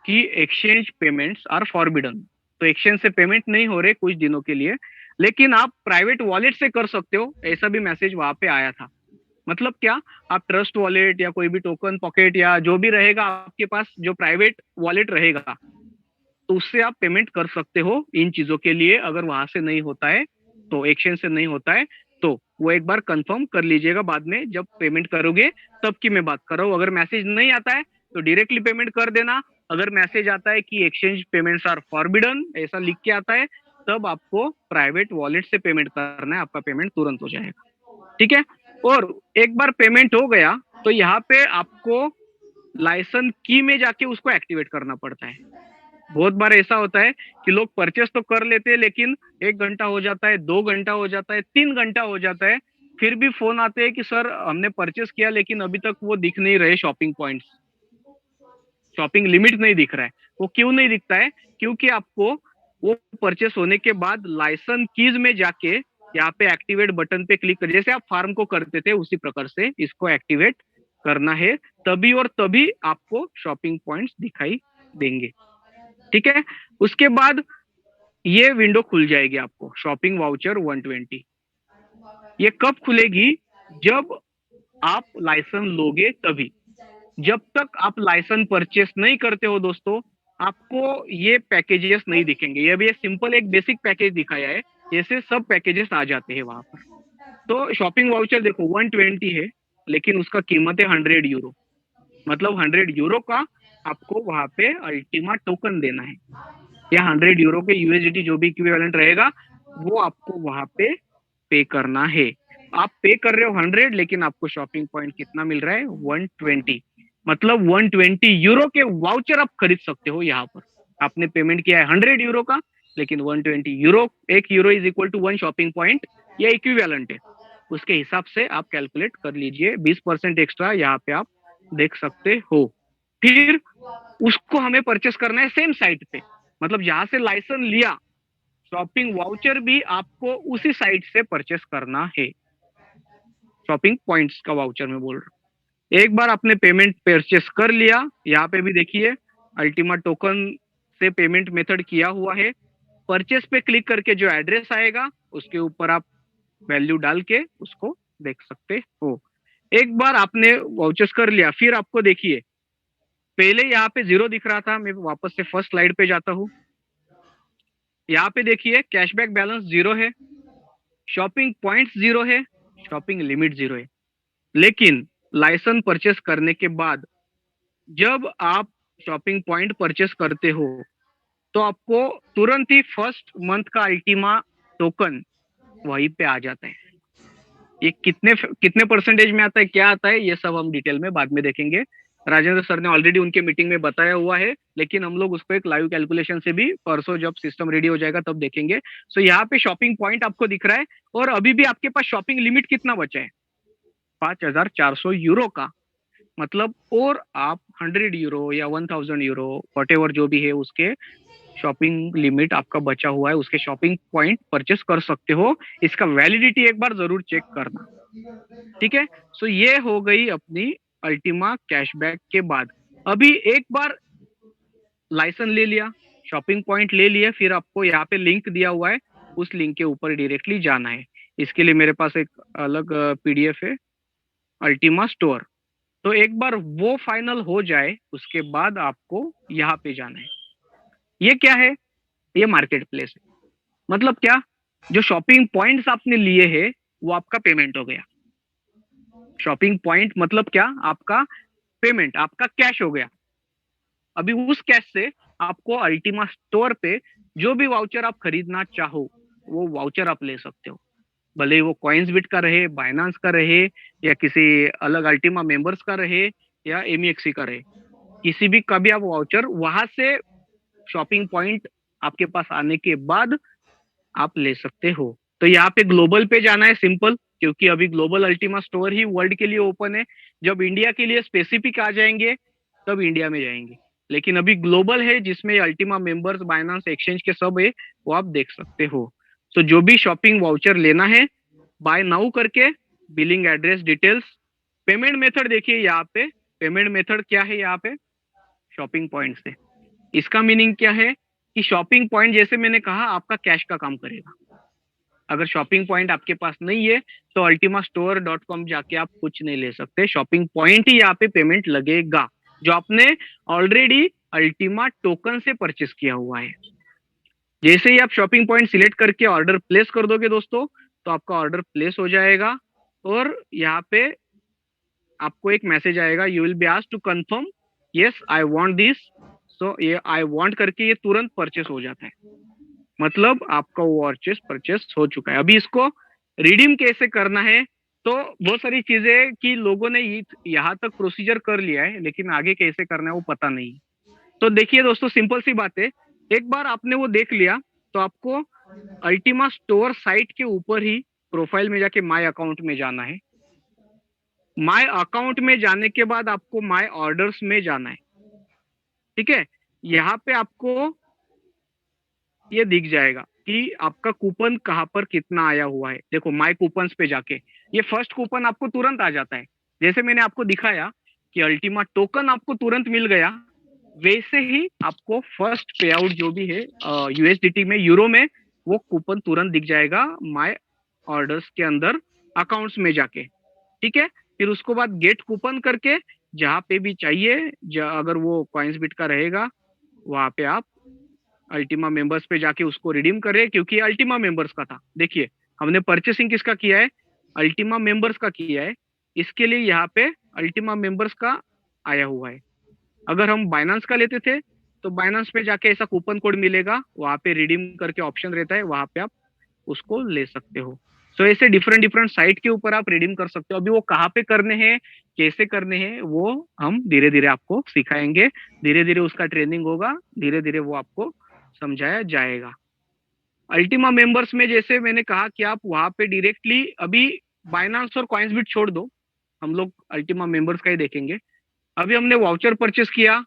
कि एक्सचेंज पेमेंट्स आर फॉरबिडन। तो एक्सचेंज से पेमेंट नहीं हो रहे कुछ दिनों के लिए, लेकिन आप प्राइवेट वॉलेट से कर सकते हो, ऐसा भी मैसेज वहां पे आया था। मतलब क्या, आप ट्रस्ट वॉलेट या कोई भी टोकन पॉकेट या जो भी रहेगा आपके पास, जो प्राइवेट वॉलेट रहेगा, तो उससे आप पेमेंट कर सकते हो इन चीजों के लिए। अगर वहां से नहीं होता है, तो एक्सचेंज से नहीं होता है, तो वो एक बार कंफर्म कर लीजिएगा बाद में जब पेमेंट करोगे, तब की मैं बात कर रहा हूँ। अगर मैसेज नहीं आता है तो डायरेक्टली पेमेंट कर देना। अगर मैसेज आता है कि एक्सचेंज पेमेंट्स आर फॉरबिडन ऐसा लिख के आता है, तब आपको प्राइवेट वॉलेट से पेमेंट करना है, आपका पेमेंट तुरंत हो जाएगा, ठीक है। और एक बार पेमेंट हो गया तो यहाँ पे आपको लाइसेंस की में जाके उसको एक्टिवेट करना पड़ता है। बहुत बार ऐसा होता है कि लोग परचेस तो कर लेते हैं, लेकिन 1 घंटा हो जाता है, 2 घंटा हो जाता है, 3 घंटा हो जाता है, फिर भी फोन आते हैं कि सर हमने परचेस किया लेकिन अभी तक वो दिख नहीं रहे शॉपिंग पॉइंट्स, शॉपिंग लिमिट नहीं दिख रहा है। वो क्यों नहीं दिखता है? क्योंकि आपको वो परचेस होने के बाद लाइसेंस कीज में जाके यहाँ पे एक्टिवेट बटन पे क्लिक कर, जैसे आप फार्म को करते थे उसी प्रकार से इसको एक्टिवेट करना है, तभी और तभी आपको शॉपिंग पॉइंट्स दिखाई देंगे, ठीक है। उसके बाद ये विंडो खुल जाएगी आपको, शॉपिंग वाउचर 120। ये कब खुलेगी? जब आप लाइसेंस लोगे तभी। जब तक आप लाइसेंस परचेस नहीं करते हो दोस्तों, आपको ये पैकेजेस नहीं दिखेंगे। ये भी सिंपल एक बेसिक पैकेज दिखाया है, ऐसे सब पैकेजेस आ जाते हैं वहां पर। तो शॉपिंग वाउचर देखो 120 है, लेकिन उसका कीमत है 100 यूरो। मतलब 100 यूरो का आपको वहां पे अल्टीमा टोकन देना है, या 100 यूरो के यूएसडीटी जो भी इक्विवेलेंट रहेगा वो आपको वहां पे करना है। आप पे कर रहे हो 100, लेकिन आपको शॉपिंग पॉइंट कितना मिल रहा है? 120। मतलब 120 यूरो के वाउचर आप खरीद सकते हो यहाँ पर। आपने पेमेंट किया है 100 यूरो का, लेकिन 120 euro, 1 euro is equal to 1 shopping point, या इक्विवेलेंट है। उसके हिसाब से आप कैलकुलेट कर लीजिए। 20% एक्स्ट्रा यहाँ पे आप देख सकते हो। फिर उसको हमें परचेस करना है सेम साइट पे, मतलब जहां से लाइसेंस लिया, शॉपिंग वाउचर भी आपको उसी साइट से परचेस करना है। शॉपिंग पॉइंट्स का वाउचर में बोल रहा हूँ। एक बार आपने पेमेंट परचेस कर लिया, यहाँ पे भी देखिए अल्टीमा टोकन से पेमेंट मेथड किया हुआ है। परचेस पे क्लिक करके जो एड्रेस आएगा उसके ऊपर आप वैल्यू डाल के उसको देख सकते हो। एक बार आपने वाउचर्स कर लिया, फिर आपको देखिए पहले यहाँ पे 0 दिख रहा था। मैं वापस से फर्स्ट स्लाइड पे जाता हूँ। यहाँ पे देखिए कैशबैक बैलेंस 0 है, शॉपिंग पॉइंट्स 0 है, शॉपिंग लिमिट 0 है। लेकिन लाइसेंस परचेस करने के बाद जब आप शॉपिंग पॉइंट परचेस करते हो तो आपको तुरंत ही फर्स्ट मंथ का अल्टीमा टोकन वहीं पे आ जाता है। ये कितने कितने परसेंटेज में आता है, क्या आता है, ये सब हम डिटेल में बाद में देखेंगे। राजेंद्र सर ने ऑलरेडी उनके मीटिंग में बताया हुआ है, लेकिन हम लोग उसको एक लाइव कैलकुलेशन से भी परसों जब सिस्टम रेडी हो जाएगा तब देखेंगे। सो यहाँ पे शॉपिंग पॉइंट आपको दिख रहा है और अभी भी आपके पास शॉपिंग लिमिट कितना बचा है, 5,400 यूरो का। मतलब और आप 100 यूरो या 1,000 यूरो वट एवर जो भी है उसके शॉपिंग लिमिट आपका बचा हुआ है, उसके शॉपिंग पॉइंट परचेस कर सकते हो। इसका वैलिडिटी एक बार जरूर चेक करना, ठीक है। सो ये हो गई अपनी अल्टीमा कैशबैक के बाद। अभी एक बार लाइसेंस ले लिया, शॉपिंग पॉइंट ले लिया, फिर आपको यहाँ पे लिंक दिया हुआ है, उस लिंक के ऊपर डायरेक्टली जाना है। इसके लिए मेरे पास एक अलग पीडीएफ है, अल्टीमा स्टोर। तो एक बार वो फाइनल हो जाए उसके बाद आपको यहाँ पे जाना है। ये क्या है, ये मार्केट प्लेस है। मतलब क्या, जो शॉपिंग पॉइंट्स आपने लिए हैं वो आपका पेमेंट हो गया। शॉपिंग पॉइंट मतलब क्या, आपका पेमेंट, आपका कैश हो गया। अभी उस कैश से आपको अल्टीमा स्टोर पे जो भी वाउचर आप खरीदना चाहो वो वाउचर आप ले सकते हो, भले ही वो कॉइन्सबिट का रहे, बाइनांस का रहे, या किसी अलग अल्टीमा मेंबर्स का रहे, या एमईएक्सी का रहे, किसी भी का भी आप वाउचर वहां से शॉपिंग पॉइंट आपके पास आने के बाद आप ले सकते हो। तो यहाँ पे ग्लोबल पे जाना है, सिंपल, क्योंकि अभी ग्लोबल अल्टीमा स्टोर ही वर्ल्ड के लिए ओपन है। जब इंडिया के लिए स्पेसिफिक आ जाएंगे तब इंडिया में जाएंगे, लेकिन अभी ग्लोबल है जिसमें अल्टीमा मेंबर्स, बाइनांस, एक्सचेंज के सब है, वो आप देख सकते हो। तो जो भी शॉपिंग वाउचर लेना है, बाय नाउ करके, billing address details, payment method देखिए यहाँ पे। पेमेंट मेथड क्या है यहाँ पे, शॉपिंग पॉइंट से। इसका मीनिंग क्या है कि शॉपिंग पॉइंट, जैसे मैंने कहा, आपका कैश का काम करेगा। अगर शॉपिंग पॉइंट आपके पास नहीं है तो ultimastore.com जाके आप कुछ नहीं ले सकते, शॉपिंग पॉइंट ही यहाँ पे पेमेंट लगेगा, जो आपने ऑलरेडी अल्टीमा टोकन से परचेस किया हुआ है। जैसे ही आप शॉपिंग पॉइंट सिलेक्ट करके ऑर्डर प्लेस कर दोगे दोस्तों, तो आपका ऑर्डर प्लेस हो जाएगा और यहाँ पे आपको एक मैसेज आएगा, you will be asked to confirm yes I want this. So ये आई वांट करके ये तुरंत परचेस हो जाता है, मतलब आपका वो परचेस हो चुका है। अभी इसको रिडीम कैसे करना है, तो बहुत सारी चीजें कि लोगों ने यहाँ तक प्रोसीजर कर लिया है, लेकिन आगे कैसे करना है वो पता नहीं। तो देखिए दोस्तों, सिंपल सी बात है, एक बार आपने वो देख लिया तो आपको अल्टीमा स्टोर साइट के ऊपर ही प्रोफाइल में जाके माय अकाउंट में जाना है। माय अकाउंट में जाने के बाद आपको माय ऑर्डर्स में जाना है, ठीक है। यहाँ पे आपको ये दिख जाएगा कि आपका कूपन कहाँ पर कितना आया हुआ है। देखो माय कूपन्स पे जाके ये फर्स्ट कूपन आपको तुरंत आ जाता है। जैसे मैंने आपको दिखाया कि अल्टीमा टोकन आपको तुरंत मिल गया, वैसे ही आपको फर्स्ट पे आउट जो भी है यूएसडीटी में, यूरो में, वो कूपन तुरंत दिख जाएगा माय ऑर्डर्स के अंदर अकाउंट्स में जाके, ठीक है। फिर उसको बाद गेट कूपन करके जहाँ पे भी चाहिए, अगर वो कॉइन्सबिट का रहेगा वहां पे आप अल्टीमा मेंबर्स पे जाके उसको रिडीम करे, क्योंकि अल्टीमा मेंबर्स का था। देखिए हमने परचेसिंग किसका किया है, अल्टीमा मेंबर्स का किया है, इसके लिए यहाँ पे अल्टीमा मेंबर्स का आया हुआ है। अगर हम बाइनांस का लेते थे तो बाइनांस पे जाके ऐसा कूपन कोड मिलेगा, वहां पे रिडीम करके ऑप्शन रहता है, वहां पे आप उसको ले सकते हो। सो ऐसे डिफरेंट डिफरेंट साइट के ऊपर आप रिडीम कर सकते हो। अभी वो कहाँ पे करने हैं, कैसे करने हैं, वो हम धीरे धीरे आपको सिखाएंगे, धीरे धीरे उसका ट्रेनिंग होगा, धीरे धीरे वो आपको समझाया जाएगा। अल्टीमा मेंबर्स में जैसे मैंने कहा कि आप वहां पे डायरेक्टली, अभी बाइनांस और कॉइन्सबिट छोड़ दो, हम लोग अल्टीमा मेंबर्स का ही देखेंगे। अभी हमने वाउचर परचेस किया,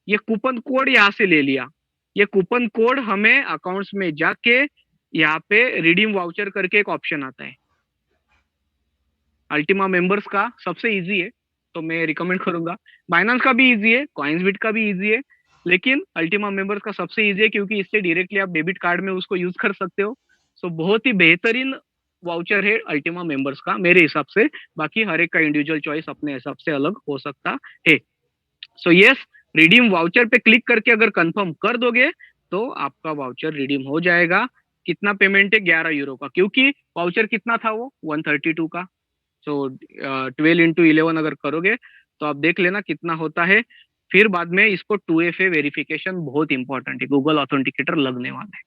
ये कूपन कोड यहाँ से ले लिया, ये कूपन कोड हमें अकाउंट्स में जाके यहाँ पे रिडीम वाउचर करके एक ऑप्शन आता है। अल्टीमा मेंबर्स का सबसे इजी है, तो मैं रिकमेंड करूंगा। बाइनांस का भी इजी है, कॉइन्सबिट का भी इजी है, लेकिन अल्टीमा मेंबर्स का सबसे इजी है, क्योंकि इससे डायरेक्टली आप डेबिट कार्ड में उसको यूज कर सकते हो। सो बहुत ही बेहतरीन वाउचर है अल्टीमा मेंबर्स का मेरे हिसाब से। बाकी हर एक का इंडिविजुअल चॉइस अपने हिसाब से अलग हो सकता है। सो यस, रिडीम वाउचर पे क्लिक करके अगर कंफर्म कर दोगे तो आपका वाउचर रिडीम हो जाएगा। कितना पेमेंट है, 11 यूरो का, क्योंकि वाउचर कितना था वो 132 का। सो 12 into 11 अगर करोगे तो आप देख लेना कितना होता है। फिर बाद में इसको 2FA वेरिफिकेशन बहुत इंपॉर्टेंट है, गूगल ऑथेंटिकेटर लगने वाला है।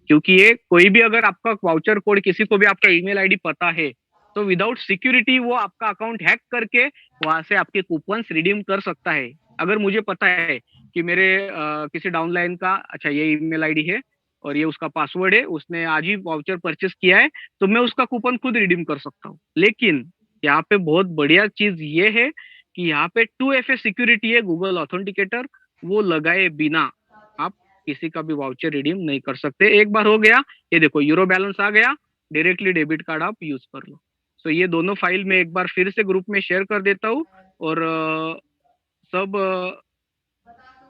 क्योंकि ये कोई भी अगर आपका वाउचर कोड किसी को भी आपका ईमेल आईडी पता है, तो विदाउट सिक्योरिटी वो आपका अकाउंट हैक करके वहां से आपके कूपन्स रिडीम कर सकता है। अगर मुझे पता है कि मेरे किसी डाउनलाइन का अच्छा ये ईमेल आईडी है और ये उसका पासवर्ड है, उसने आज ही वाउचर परचेस किया है, तो मैं उसका कूपन खुद रिडीम कर सकता हूँ। लेकिन यहाँ पे बहुत बढ़िया चीज ये है कि यहाँ पे 2FA सिक्योरिटी है, गूगल ऑथेंटिकेटर, वो लगाए बिना आप किसी का भी वाउचर रिडीम नहीं कर सकते। एक बार हो गया, ये देखो यूरो बैलेंस आ गया, डायरेक्टली डेबिट कार्ड आप यूज कर लो। तो ये दोनों फाइल मैं एक बार फिर से ग्रुप में शेयर कर देता हूँ, और सब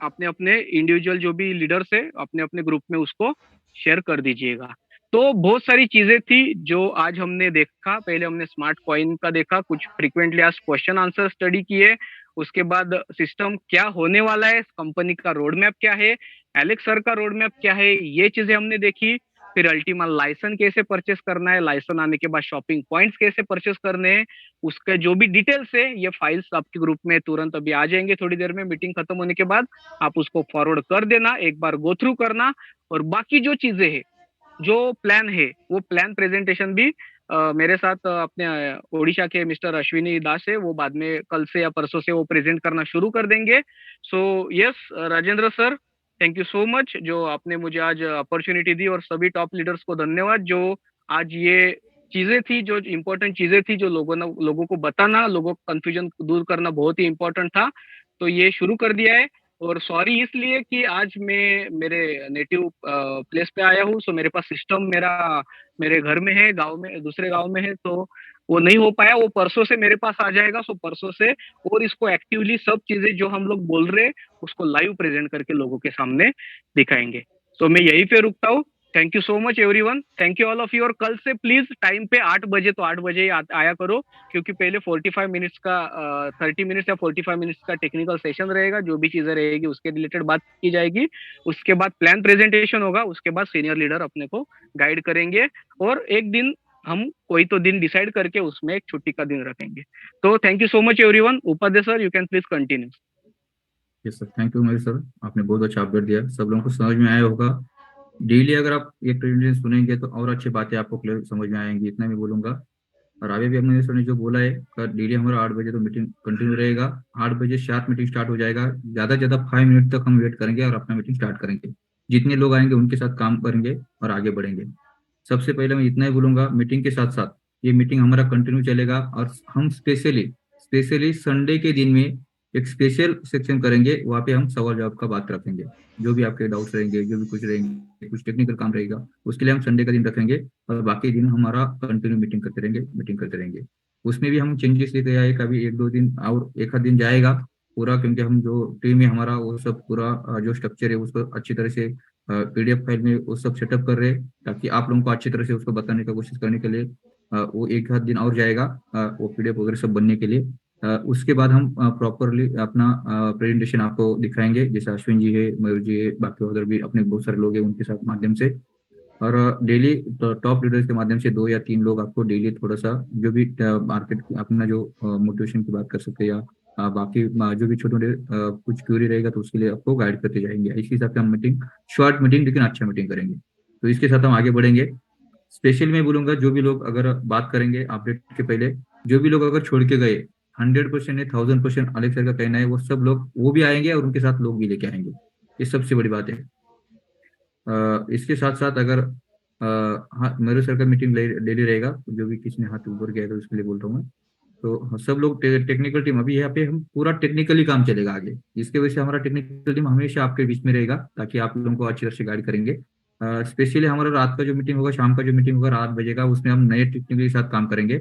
अपने अपने इंडिविजुअल जो भी लीडर्स है अपने अपने ग्रुप में उसको शेयर कर दीजिएगा। तो बहुत सारी चीजें थी जो आज हमने देखा। पहले हमने स्मार्ट कॉइन का देखा, कुछ frequently asked question answer study किए, उसके बाद सिस्टम क्या होने वाला है, कंपनी का रोड मैप क्या है, एलेक्स सर का रोड मैप क्या है, ये चीजें हमने देखी। फिर अल्टीमा लाइसेंस कैसे परचेस करना है, लाइसेंस आने के बाद शॉपिंग पॉइंट्स कैसे परचेस करने हैं, उसके जो भी डिटेल्स है ये फाइल्स आपके ग्रुप में तुरंत अभी आ जाएंगे थोड़ी देर में, मीटिंग खत्म होने के बाद आप उसको फॉरवर्ड कर देना, एक बार गो थ्रू करना। और बाकी जो चीजें हैं, जो प्लान है, वो प्लान प्रेजेंटेशन भी मेरे साथ अपने ओडिशा के मिस्टर अश्विनी दास है, वो बाद में कल से या परसों से वो प्रेजेंट करना शुरू कर देंगे। So yes Rajendra sir, thank you so much जो आपने मुझे आज अपॉर्चुनिटी दी, और सभी टॉप लीडर्स को धन्यवाद जो आज ये चीजें थी, जो इम्पोर्टेंट चीजें थी, जो लोगों को बताना, लोगों को कंफ्यूजन दूर करना बहुत ही इम्पोर्टेंट था, तो ये शुरू कर दिया है। और सॉरी इसलिए कि आज मैं मेरे नेटिव प्लेस पे आया हूँ, सो मेरे पास सिस्टम मेरा मेरे घर में है, गांव में, दूसरे गांव में है, तो वो नहीं हो पाया। वो परसों से मेरे पास आ जाएगा, सो परसों से और इसको एक्टिवली सब चीजें जो हम लोग बोल रहे हैं उसको लाइव प्रेजेंट करके लोगों के सामने दिखाएंगे। सो मैं यहीं पे रुकता हूँ। Thank you so much everyone, thank you all of you. और कल से प्लीज टाइम पे 8 बजे, तो 8 बजे आया करो, क्योंकि पहले 45 मिनट्स का 30 मिनट्स या 45 मिनट्स का टेक्निकल सेशन रहेगा, जो भी चीजें रहेगी उसके रिलेटेड बात की जाएगी। उसके बाद प्लान प्रेजेंटेशन होगा, उसके बाद सीनियर लीडर अपने को गाइड करेंगे, और एक दिन हम कोई तो दिन डिसाइड करके उसमें एक छुट्टी का दिन रखेंगे। तो thank you so much everyone. Upadhyay sir, you can please continue. Yes sir, thank you Mahesh sir, आपने बहुत अच्छा अपडेट दिया, सब लोगों को समझ में आया होगा। डेली अगर आप ये प्रेजेंटेशन सुनेंगे तो और अच्छी बातें आपको क्लियर समझ में आएंगी, इतना मैं बोलूंगा। और आगे भी महेश सर ने जो बोला है कि डेली हमारा 8 बजे तो मीटिंग कंटिन्यू रहेगा। 8 बजे शार्प मीटिंग स्टार्ट हो जाएगा, ज्यादा से ज्यादा 5 मिनट तक हम वेट करेंगे और अपना मीटिंग स्टार्ट करेंगे। जितने लोग आएंगे उनके साथ काम करेंगे और आगे बढ़ेंगे। सबसे पहले मैं इतना ही बोलूंगा, मीटिंग के साथ साथ ये मीटिंग हमारा कंटिन्यू चलेगा, और हम स्पेशली स्पेशली संडे के दिन में एक स्पेशल सेक्शन करेंगे, वहाँ पे हम सवाल जवाब का बात रखेंगे। जो भी आपके डाउट्स रहेंगे, जो भी कुछ रहेंगे, कुछ टेक्निकल काम रहेगा, उसके लिए हम संडे का दिन रखेंगे, और बाकी दिन हमारा कंटिन्यू मीटिंग करते रहेंगे। उसमें भी हम चेंजेस लेते आए, कभी एक दो दिन और एक आध दिन जाएगा पूरा, क्योंकि हम जो टीम है हमारा वो सब पूरा जो स्ट्रक्चर है उसको अच्छी तरह से PDF फाइल में वो सब सेटअप कर रहे हैं, ताकि आप लोगों को अच्छी तरह से उसको बताने का कोशिश करने के लिए वो एक आध दिन और जाएगा वो PDF वगैरह सब बनने के लिए। उसके बाद हम प्रॉपरली अपना प्रेजेंटेशन आपको दिखाएंगे, जैसे अश्विन जी है, मयूर जी है, बाकी उधर भी अपने बहुत सारे लोग हैं, उनके साथ माध्यम से। और डेली टॉप लीडर्स के माध्यम से 2 या 3 लोग आपको डेली थोड़ा सा जो भी मार्केट अपना जो मोटिवेशन की बात कर सकते हैं, या बाकी जो भी छोटे मोटे कुछ क्यूरी रहेगा तो उसके लिए आपको गाइड करते जाएंगे। इसी हिसाब से हम मीटिंग, शॉर्ट मीटिंग लेकिन अच्छा मीटिंग करेंगे। तो इसके साथ हम आगे बढ़ेंगे। स्पेशली मैं बोलूंगा, जो भी लोग अगर बात करेंगे अपडेट के पहले, जो भी लोग अगर छोड़ के गए, 100% है, 1000% अलेक्स सर का कहना है, वो सब लोग वो भी आएंगे और उनके साथ लोग भी लेके आएंगे। ये सबसे बड़ी बात है। इसके साथ साथ अगर हाँ, मेरे सर का मीटिंग डेली रहेगा, जो भी किसी ने हाथ ऊपर किया है तो उसके लिए बोल रहा हूँ मैं। तो सब लोग टेक्निकल टीम, अभी यहाँ पे हम पूरा टेक्निकली काम चलेगा आगे, जिसके वजह से हमारा टेक्निकल टीम हमेशा आपके बीच में रहेगा, ताकि आप लोगों को अच्छी तरह से गाइड करेंगे। स्पेशली हमारा रात का जो मीटिंग होगा, शाम का जो मीटिंग होगा 8 बजे का, उसमें हम नए टेक्निकल के साथ काम करेंगे।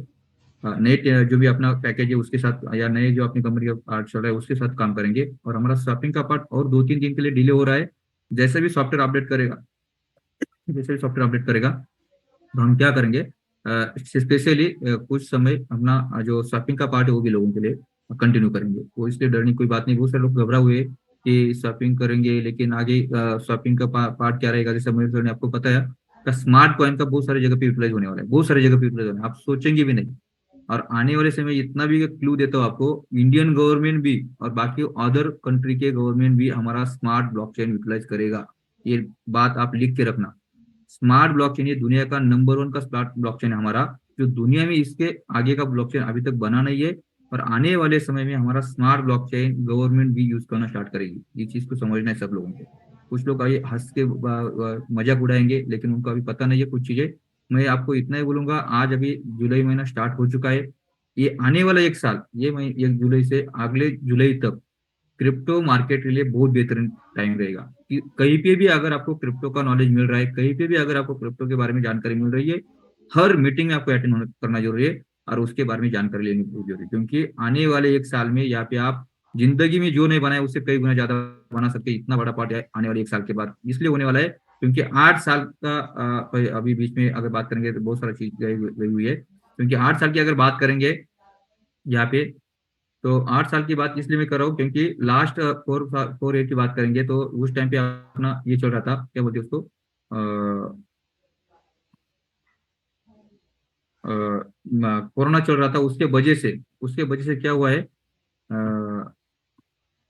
नए जो भी अपना पैकेज है उसके साथ, या नए जो अपनी कंपनी का पार्ट चल रहा है उसके साथ काम करेंगे। और हमारा शॉपिंग का पार्ट और 2-3 दिन के लिए डिले हो रहा है। जैसे भी सॉफ्टवेयर अपडेट करेगा, जैसे भी सॉफ्टवेयर अपडेट करेगा, तो हम क्या करेंगे, स्पेशली कुछ समय अपना जो शॉपिंग का पार्ट है वो भी लोगों के लिए कंटिन्यू करेंगे। वो इसलिए डरने की कोई बात नहीं। बहुत सारे लोग घबरा हुए कि शॉपिंग करेंगे लेकिन आगे शॉपिंग का पार्ट क्या रहेगा। जैसे मयूर सर ने आपको बताया, स्मार्ट कॉइन का बहुत सारी जगह पे यूटिलाइज होने वाला है, बहुत सारी जगह पे यूटिलाइज होने, आप सोचेंगे भी नहीं। और आने वाले समय इतना भी क्लू देता हूँ आपको, इंडियन गवर्नमेंट भी और बाकी अदर कंट्री के गवर्नमेंट भी हमारा स्मार्ट ब्लॉकचेन यूटिलाइज करेगा। ये बात आप लिख के रखना। स्मार्ट ब्लॉकचेन ये दुनिया का नंबर 1 का स्मार्ट ब्लॉकचेन है हमारा, जो दुनिया में इसके आगे का ब्लॉकचेन अभी तक बना नहीं है। और आने वाले समय में हमारा स्मार्ट ब्लॉकचेन गवर्नमेंट भी यूज करना स्टार्ट करेगी। ये चीज को समझना है सब लोगों को। कुछ लोग अभी हंस के मजाक उड़ाएंगे, लेकिन उनको अभी पता नहीं है कुछ चीजें। मैं आपको इतना ही बोलूंगा, आज अभी जुलाई महीना स्टार्ट हो चुका है। ये आने वाला 1 साल, ये 1 जुलाई से अगले जुलाई तक क्रिप्टो मार्केट के लिए बहुत बेहतरीन टाइम रहेगा। कि कहीं पे भी अगर आपको क्रिप्टो का नॉलेज मिल रहा है, कहीं पे भी अगर आपको क्रिप्टो के बारे में जानकारी मिल रही है, हर मीटिंग में आपको अटेंड करना जरूरी है और उसके बारे में जानकारी लेनी बहुत जरूरी है। क्योंकि आने वाले 1 साल में यहाँ पे आप जिंदगी में जो नहीं बनाए उससे कई गुना ज्यादा बना सकते हैं। इतना बड़ा पार्ट है आने वाले 1 साल के बाद इसलिए होने वाला है क्योंकि 8 साल का अभी बीच में अगर बात करेंगे तो बहुत सारा चीज गई हुई है। क्योंकि 8 साल की अगर बात करेंगे यहाँ पे, तो 8 साल की बात इसलिए मैं कर रहा हूँ क्योंकि लास्ट 4 ईयर की बात करेंगे तो उस टाइम पे अपना ये चल रहा था, क्या बोलते हैं उसको, कोरोना चल रहा था। उसके वजह से क्या हुआ है,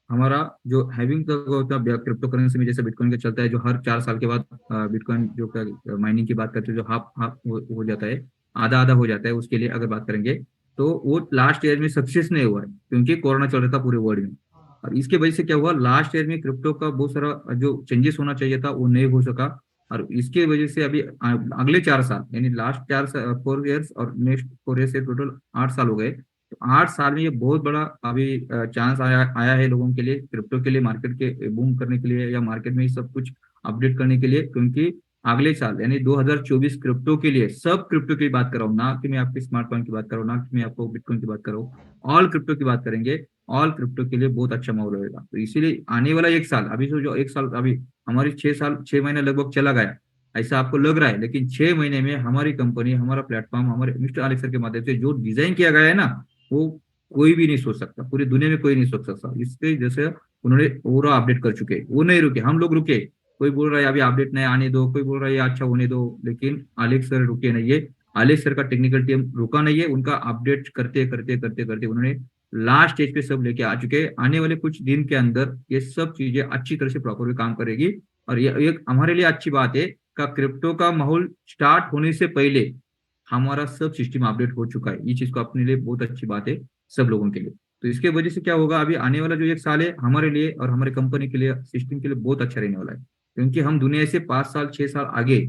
हमारा जो हैविंग का होता है क्रिप्टो करेंसी में, जैसे बिटकॉइन का चलता है, जो हर 4 साल के बाद बिटकॉइन जो माइनिंग की बात करते हैं, जो हाफ हाफ हो जाता है, आधा आधा हो जाता है, उसके लिए अगर बात करेंगे तो वो लास्ट ईयर में सक्सेस नहीं हुआ है क्योंकि कोरोना चल रहा था पूरे वर्ल्ड में। और इसके वजह से क्या हुआ, लास्ट ईयर में क्रिप्टो का बहुत सारा जो चेंजेस होना चाहिए था वो नहीं हो सका। और इसके वजह से अभी अगले 4 साल यानी लास्ट 4 4 ईयर्स और नेक्स्ट 4 ईयर्स से टोटल 8 साल हो गए। तो 8 साल में ये बहुत बड़ा अभी चांस आया आया है लोगों के लिए, क्रिप्टो के लिए, मार्केट के बूम करने के लिए या मार्केट में सब कुछ अपडेट करने के लिए। क्योंकि अगले साल यानी 2024 क्रिप्टो के लिए, सब क्रिप्टो की बात कर रहा हूँ, ना कि मैं आपके स्मार्टफोन की बात कर रहा हूँ, ना कि मैं आपको बिटकॉइन की बात कर रहा हूँ, ऑल क्रिप्टो की बात करेंगे। ऑल क्रिप्टो के लिए बहुत अच्छा माहौल रहेगा। तो इसीलिए आने वाला 1 साल, अभी जो 1 साल अभी हमारी 6 साल 6 महीने लगभग चला गया ऐसा आपको लग रहा है, लेकिन 6 महीने में हमारी कंपनी, हमारा प्लेटफॉर्म, हमारे मिस्टर अलेक्सर के माध्यम से जो डिजाइन किया गया है ना, वो कोई भी नहीं सोच सकता, पूरी दुनिया में कोई नहीं सोच सकता। इसके जैसे उन्होंने पूरा अपडेट कर चुके, वो नहीं रुके, हम लोग रुके। कोई बोल रहा है अभी अपडेट नहीं आने दो, कोई बोल रहा है ये अच्छा होने दो, लेकिन अलेक्स सर रुके नहीं है। अलेक्स सर का टेक्निकल टीम रुका नहीं है, उनका अपडेट करते करते करते करते उन्होंने लास्ट स्टेज पे सब लेके आ चुके हैं। आने वाले कुछ दिन के अंदर ये सब चीजें अच्छी तरह से प्रॉपरली काम करेगी। और ये एक हमारे लिए अच्छी बात है का क्रिप्टो का माहौल स्टार्ट होने से पहले हमारा सब सिस्टम अपडेट हो चुका है। ये चीज को अपने लिए बहुत अच्छी बात है सब लोगों के लिए। तो इसके वजह से क्या होगा, अभी आने वाला जो 1 साल है हमारे लिए और हमारे कंपनी के लिए, सिस्टम के लिए बहुत अच्छा रहने वाला है। क्योंकि हम दुनिया से 5 साल 6 साल आगे।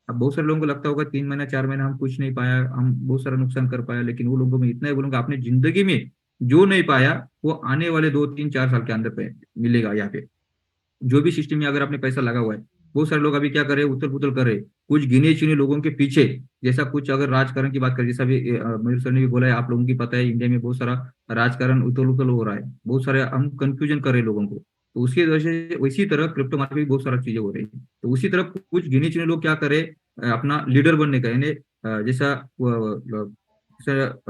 अब बहुत सारे लोगों को लगता होगा 3 महीना 4 महीना हम कुछ नहीं पाया, हम बहुत सारा नुकसान कर पाया, लेकिन वो लोगों में इतना ही बोलूंगा, आपने जिंदगी में जो नहीं पाया वो आने वाले 2 3 4 साल के अंदर पे मिलेगा। यहाँ पे जो भी सिस्टम में अगर आपने पैसा लगा हुआ है, बहुत सारे लोग अभी क्या कर रहे हैं, उथल पुथल कर रहे हैं कुछ गिने चुने लोगों के पीछे। जैसा कुछ अगर राजकारण की बात करें, जैसा भी मयूर सर ने भी बोला है, आप लोगों की पता है इंडिया में बहुत सारा राजकारण उथल उथल हो रहा है, बहुत सारे हम कंफ्यूजन कर रहे हैं लोगों को। तो उसकी वजह से उसी तरह क्रिप्टो मार्केट में भी बहुत सारी चीजें हो रही है। तो उसी तरह कुछ गिने चुने लोग क्या करे, अपना लीडर बनने का, यानी जैसा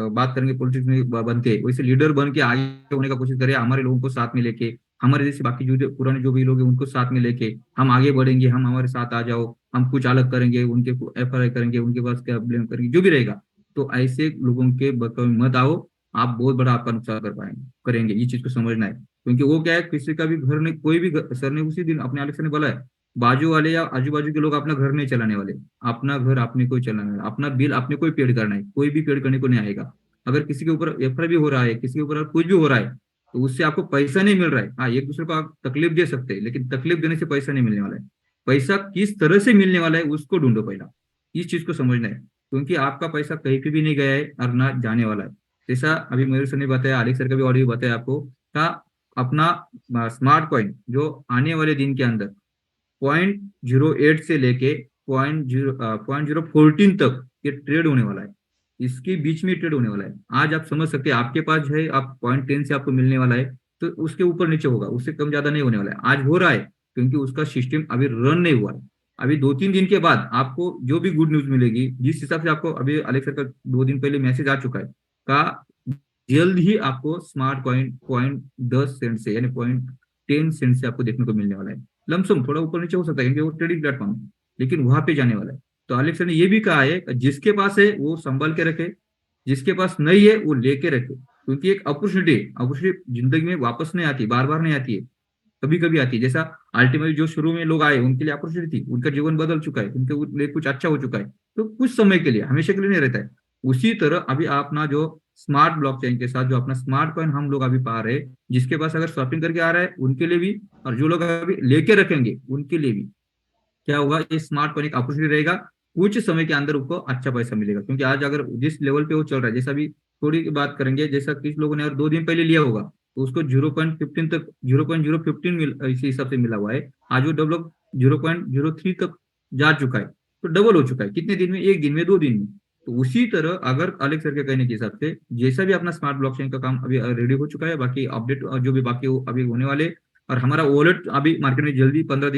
बात करेंगे पॉलिटिक्स में बनते हैं, वैसे लीडर बन के आगे होने का कोशिश करें, हमारे लोगों को साथ में लेके, हमारे जैसे बाकी जो पुराने जो भी लोग हैं उनको साथ में लेके हम आगे बढ़ेंगे। हम हमारे साथ आ जाओ, हम कुछ अलग करेंगे, उनके FRI करेंगे, उनके पास क्या ब्लेम करेंगे, जो भी रहेगा। तो ऐसे लोगों के बहकावे में मत आओ, आप बहुत बड़ा आपका नुकसान कर पाएंगे, करेंगे। ये चीज को समझना है। क्योंकि वो क्या है, किसी का भी घर नहीं, कोई भी सर ने उसी दिन अपने आलेख ने बोला है, बाजू वाले या आजू बाजू के लोग अपना घर नहीं चलाने वाले, अपना घर अपने को ही चलाने वाला, अपना बिल अपने को ही पेड करना है, कोई भी पेड करने को नहीं आएगा। अगर किसी के ऊपर FRI भी हो रहा है, किसी के ऊपर कुछ भी हो रहा है, तो उससे आपको पैसा नहीं मिल रहा है। हाँ, एक दूसरे को आप तकलीफ दे सकते हैं, लेकिन तकलीफ देने से पैसा नहीं मिलने वाला है। पैसा किस तरह से मिलने वाला है उसको ढूंढो पहला, इस चीज को समझना है। क्योंकि आपका पैसा कहीं पे भी नहीं गया है और ना जाने वाला है। जैसा अभी मयूर सर ने बताया, आलिक सर का भी ऑडियो बताया आपको, का अपना स्मार्ट कॉइन जो आने वाले दिन के अंदर 0.08 से लेके 0.014 तक ये ट्रेड होने वाला है। इसके बीच में ट्रेड होने वाला है। आज आप समझ सकते हैं, आपके पास है, आप 0.10 से आपको मिलने वाला है, तो उसके ऊपर नीचे होगा, उससे कम ज्यादा नहीं होने वाला है। आज हो रहा है क्योंकि उसका सिस्टम अभी रन नहीं हुआ है। अभी 2 3 दिन के बाद आपको जो भी गुड न्यूज मिलेगी, जिस हिसाब से आपको अभी अलेक्सा का 2 दिन पहले मैसेज आ चुका है, का जल्द ही आपको स्मार्ट कॉइन 0.10 से यानी 0.10 से आपको देखने को मिलने वाला है। लमसम थोड़ा ऊपर नीचे हो सकता है क्योंकि वो ट्रेडिंग प्लेटफॉर्म है, लेकिन वहां पे जाने वाला है। तो अलेक्सा ने ये भी कहा है जिसके पास है वो संभाल के रखे, जिसके पास नहीं है वो लेके रखे, क्योंकि एक अपॉर्चुनिटी जिंदगी में वापस नहीं आती, बार बार नहीं आती है, कभी कभी आती है। जैसा अल्टीमेटली जो शुरू में लोग आए उनके लिए अपॉर्चुनिटी थी, उनका जीवन बदल चुका है, उनके लिए कुछ अच्छा हो चुका है, तो कुछ समय के लिए, हमेशा के लिए नहीं रहता है। उसी तरह अभी अपना जो स्मार्ट ब्लॉकचेन के साथ जो अपना स्मार्ट कॉइन हम लोग अभी पा रहे हैं, जिसके पास अगर शॉपिंग करके आ रहा है उनके लिए भी, और जो लोग अभी लेके रखेंगे उनके लिए भी क्या होगा, ये स्मार्ट कॉइन एक अपॉर्चुनिटी रहेगा। कुछ समय के अंदर उसको अच्छा पैसा मिलेगा, क्योंकि आज अगर जिस लेवल पे वो चल रहा है, जैसा अभी थोड़ी की बात करेंगे, जैसा किस लोगों ने अगर 2 दिन पहले लिया होगा तो उसको 0.15 तक, 0.015 इसी हिसाब से मिला हुआ है। आज वो डेवलप 0.03 तक जा चुका है, तो डबल हो चुका है। कितने दिन में? 1 दिन में, 2 दिन में। तो उसी तरह अगर अलेक्स सर के कहने के हिसाब से जैसा भी अपना स्मार्ट ब्लॉकचेन का काम अभी रेडी हो चुका है, बाकी अपडेट जो भी बाकी अभी होने वाले, और हमारा वॉलेट अभी मार्केट में जल्दी 15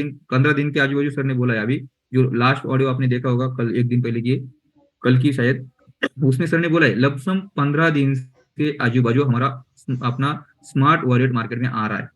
दिन के आजू बाजू सर ने बोला है। अभी जो लास्ट ऑडियो आपने देखा होगा कल, 1 दिन पहले की, कल की शायद, उसमें सर ने बोला है लमसम 15 दिन के आजू बाजू हमारा अपना स्मार्ट वॉलेट मार्केट में आ रहा है।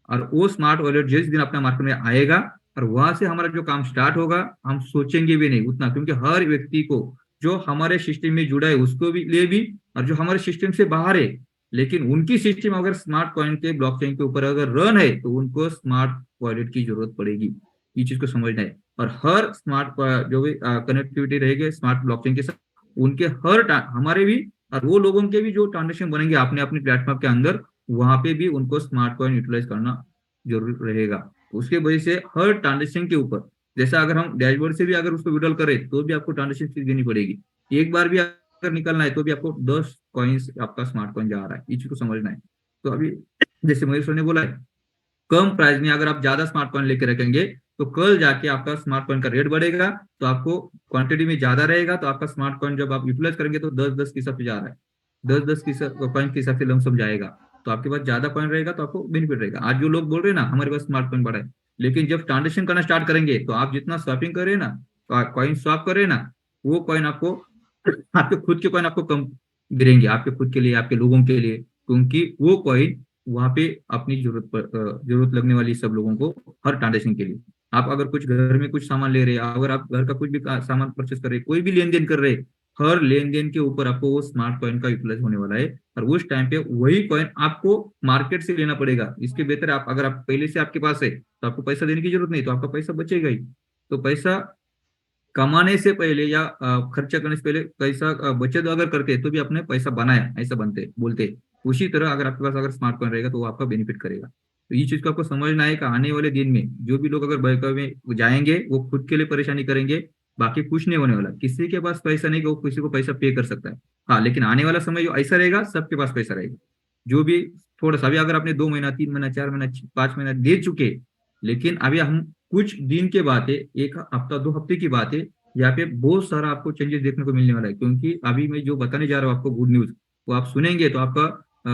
और वो स्मार्ट वॉलेट जिस दिन अपना मार्केट में आएगा और वहां से हमारा जो काम स्टार्ट होगा, हम सोचेंगे भी नहीं उतना, क्योंकि हर व्यक्ति को जो हमारे सिस्टम में जुड़ा है उसको भी लिए भी, और जो हमारे सिस्टम से बाहर है लेकिन उनकी सिस्टम अगर स्मार्ट कॉइन के ब्लॉकचेन के ऊपर अगर रन है तो उनको स्मार्ट वॉलेट की जरूरत पड़ेगी। ये चीज को समझना है। और हर स्मार्ट जो भी कनेक्टिविटी रहेगी स्मार्ट ब्लॉकचेन के साथ, उनके हमारे भी और वो लोगों के भी जो ट्रांजेक्शन बनेंगे अपने अपने प्लेटफॉर्म के अंदर, वहां पे भी उनको स्मार्ट कॉइन यूटिलाइज करना जरूर रहेगा। उसके वजह से हर ट्रांजेक्शन के ऊपर, जैसा अगर हम डैशबोर्ड से भी अगर उसको विड्रॉल करें तो भी आपको ट्रांजेक्शन फीस देनी पड़ेगी। एक बार भी अगर निकलना है तो भी आपको 10 कॉइन्स आपका स्मार्ट कॉइन जा रहा है, इस चीज को समझना है। तो अभी जैसे महेश सर ने बोला है, कम प्राइस में अगर आप ज्यादा स्मार्ट कॉइन लेके रखेंगे तो कल जाके आपका स्मार्ट कॉइन का रेट बढ़ेगा, तो आपको क्वांटिटी में ज्यादा रहेगा, तो आपका स्मार्ट कॉइन जब आप यूटिलाइज करेंगे तो 10-10 के हिसाब से जा रहा है, 10-10 की कॉइन के हिसाब से लमसम जाएगा। तो आपके पास ज्यादा कॉइन रहेगा तो आपको बेनिफिट रहेगा। आज जो लोग बोल रहे हैं ना हमारे पास स्मार्ट कॉइन बढ़ा है, लेकिन जब ट्रांजेक्शन करना स्टार्ट करेंगे तो आप जितना स्वैपिंग कर रहे हैं ना, कॉइन स्वैप कर रहे हैं ना, वो कॉइन आपको आपके खुद के कॉइन आपको कम गिरेंगे, आपके खुद के लिए, आपके लोगों के लिए, क्योंकि वो कॉइन वहां पे अपनी जरूरत लगने वाली सब लोगों को हर ट्रांजेक्शन के लिए। आप अगर कुछ घर में कुछ सामान ले रहे हैं, अगर आप घर का कुछ भी सामान परचेस कर रहे हैं, कोई भी लेन देन कर रहे हैं, हर लेन देन के ऊपर आपको वो स्मार्ट कॉइन का यूटिलाइज होने वाला है। और उस टाइम पे वही कॉइन आपको मार्केट से लेना पड़ेगा। इसके बेहतर आप अगर आप पहले से आपके पास है तो आपको पैसा देने की जरूरत नहीं, तो आपका पैसा बचेगा ही। तो पैसा कमाने से पहले या खर्चा करने से पहले पैसा बचत अगर करते तो भी अपने पैसा बनाया, ऐसा बनते बोलते। उसी तरह अगर आपके पास अगर स्मार्ट कॉइन रहेगा तो वो आपका बेनिफिट करेगा। तो ये चीज को आपको समझना है कि आने वाले दिन में जो भी लोग अगर बैंक में जाएंगे वो खुद के लिए परेशानी करेंगे, बाकी कुछ नहीं होने वाला। किसी के पास पैसा नहीं कि वो किसी को पैसा पे कर सकता है। हाँ, लेकिन आने वाला समय जो ऐसा रहेगा सबके पास पैसा रहेगा। जो भी थोड़ा सा भी अगर आपने 2 महीना, 3 महीना, 4 महीना, 5 महीना दे चुके, लेकिन अभी हम कुछ दिन के बात है, 1 हफ्ता 2 हफ्ते की बात है, यहाँ पे बहुत सारा आपको चेंजेस देखने को मिलने वाला है। क्योंकि अभी मैं जो बताने जा रहा हूँ आपको गुड न्यूज, वो आप सुनेंगे तो आपका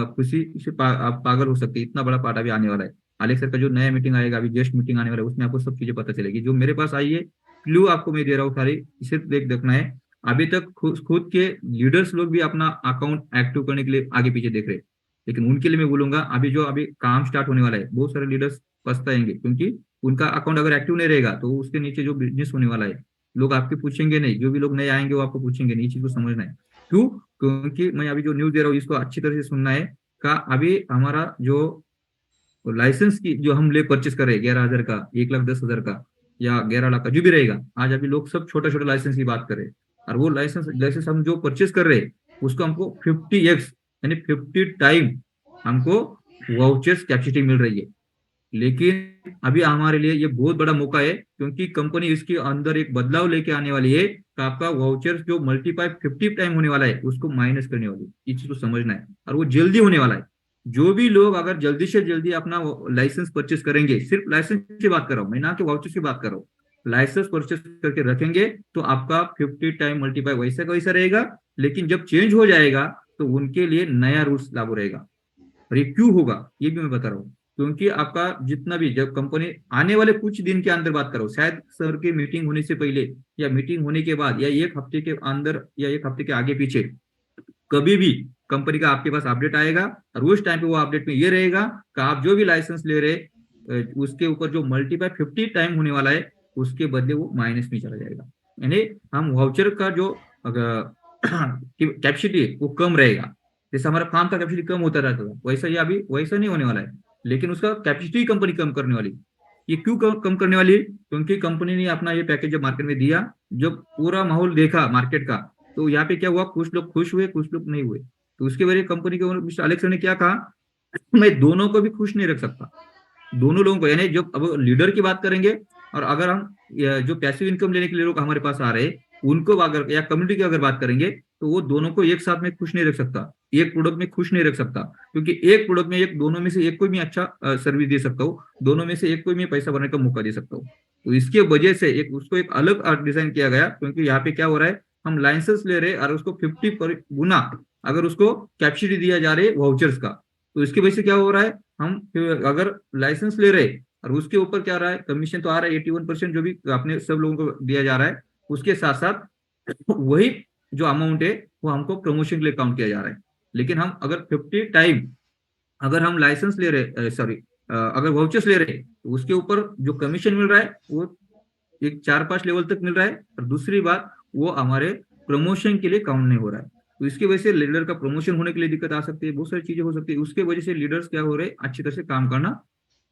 खुशी से आप पागल हो सकते हैं, इतना बड़ा पार्ट अभी आने वाला है। अलेक्स सर का जो नया मीटिंग आएगा, अभी जस्ट मीटिंग आने वाला है, उसमें आपको सब चीजें पता चलेगी। जो मेरे पास आई है क्लू आपको मैं दे रहा हूँ सारी, इसे देखना है। अभी तक खुद के लीडर्स लोग भी अपना अकाउंट एक्टिव करने के लिए आगे पीछे देख रहे हैं, लेकिन उनके लिए मैं बोलूंगा अभी काम स्टार्ट होने वाला है, बहुत सारे लीडर्स पछताएंगे, क्योंकि उनका अकाउंट अगर एक्टिव नहीं रहेगा तो उसके नीचे जो बिजनेस होने वाला है, लोग आपके पूछेंगे नहीं, जो भी लोग नए आएंगे वो आपको पूछेंगे नहीं। इस चीज को समझना है। क्यों? क्योंकि मैं अभी जो न्यूज दे रहा हूँ इसको अच्छी तरह से सुनना है। का अभी हमारा जो लाइसेंस की जो हम ले परचेस कर रहे हैं 11,000 का, 1,10,000 का, या 11 लाख का जो भी रहेगा, आज अभी लोग सब छोटा छोटा लाइसेंस की बात कर रहे हैं। और वो लाइसेंस हम जो परचेस कर रहे हैं उसको हमको 50x यानी 50 टाइम हमको वाउचर्स कैपेसिटी मिल रही है। लेकिन अभी हमारे लिए ये बहुत बड़ा मौका है, क्योंकि कंपनी इसके अंदर एक बदलाव लेके आने वाली है कि आपका वाउचर जो मल्टीप्लाई 50 टाइम होने वाला है उसको माइनस करने वाली है। इस चीज को समझना है, और वो जल्दी होने वाला है। जो भी लोग अगर जल्दी से जल्दी अपना लाइसेंस परचेस करेंगे, सिर्फ लाइसेंस की बात कर रहा हूँ मैं, ना कि वाउचर की बात कर रहा हूँ, लाइसेंस परचेस करके रखेंगे तो आपका 50 टाइम मल्टीप्लाई वैसा का वैसा रहेगा। लेकिन जब चेंज हो जाएगा तो उनके लिए नया रूल्स लागू रहेगा। और ये क्यों होगा ये भी मैं बता रहा हूँ, क्योंकि आपका जितना भी जब कंपनी आने वाले कुछ दिन के अंदर बात करो, शायद सर की मीटिंग होने से पहले या मीटिंग होने के बाद या 1 हफ्ते के अंदर या 1 हफ्ते के आगे पीछे कभी भी कंपनी का आपके पास अपडेट आएगा। और उस टाइम पे वो अपडेट में ये रहेगा कि आप जो भी लाइसेंस ले रहे उसके ऊपर जो मल्टीप्लाई 50 टाइम होने वाला है उसके बदले वो माइनस में चला जाएगा। यानी हम वाउचर का जो कैपेसिटी वो कम रहेगा। जैसे हमारा फार्म का कैपेसिटी कम होता रहता था, वैसा ये अभी वैसा नहीं होने वाला है, लेकिन उसका कैपेसिटी कंपनी कम करने वाली। ये क्यों कम करने वाली है? क्योंकि कंपनी ने अपना ये पैकेज जब मार्केट में दिया, जब पूरा माहौल देखा मार्केट का, तो यहाँ पे क्या हुआ, कुछ लोग खुश हुए, कुछ लोग नहीं हुए। तो उसके वजह कंपनी के मिस्टर अलेक्स ने क्या कहा, मैं दोनों को भी खुश नहीं रख सकता। दोनों लोगों को, यानी जब अब लीडर की बात करेंगे, और अगर हम जो पैसिव इनकम लेने के लिए लोग हमारे पास आ रहे हैं, उनको अगर या कम्युनिटी की अगर बात करेंगे, तो वो दोनों को एक साथ में खुश नहीं रख सकता, एक प्रोडक्ट में खुश नहीं रख सकता। क्योंकि एक प्रोडक्ट में एक दोनों में से एक को भी अच्छा सर्विस दे सकता हूँ, दोनों में से एक को भी पैसा बनाने का मौका दे सकता हूँ। तो इसके वजह से एक उसको एक अलग डिजाइन किया गया। क्योंकि यहाँ पे क्या हो रहा है, हम लाइसेंस ले रहे और उसको 50 गुना अगर उसको कैपेसिटी दिया जा रहा है वाउचर्स का, तो इसकी वजह से क्या हो रहा है, हम अगर लाइसेंस ले रहे और उसके ऊपर क्या रहा है, कमीशन तो आ रहा है 81% जो भी अपने सब लोगों को दिया जा रहा है, उसके साथ साथ वही जो अमाउंट है वो हमको प्रमोशन के लिए काउंट किया जा रहा है। लेकिन हम अगर 50 टाइम अगर हम लाइसेंस ले रहे, सॉरी, अगर वाउचर्स ले रहे, तो उसके ऊपर जो कमीशन मिल रहा है वो एक 4-5 लेवल तक मिल रहा है। और दूसरी बात, वो हमारे प्रमोशन के लिए काउंट नहीं हो रहा है। तो इसकी वजह से लीडर का प्रमोशन होने के लिए दिक्कत आ सकती है, बहुत सारी चीजें हो सकती है। उसके वजह से लीडर्स क्या हो रहे हैं, अच्छी तरह से काम करना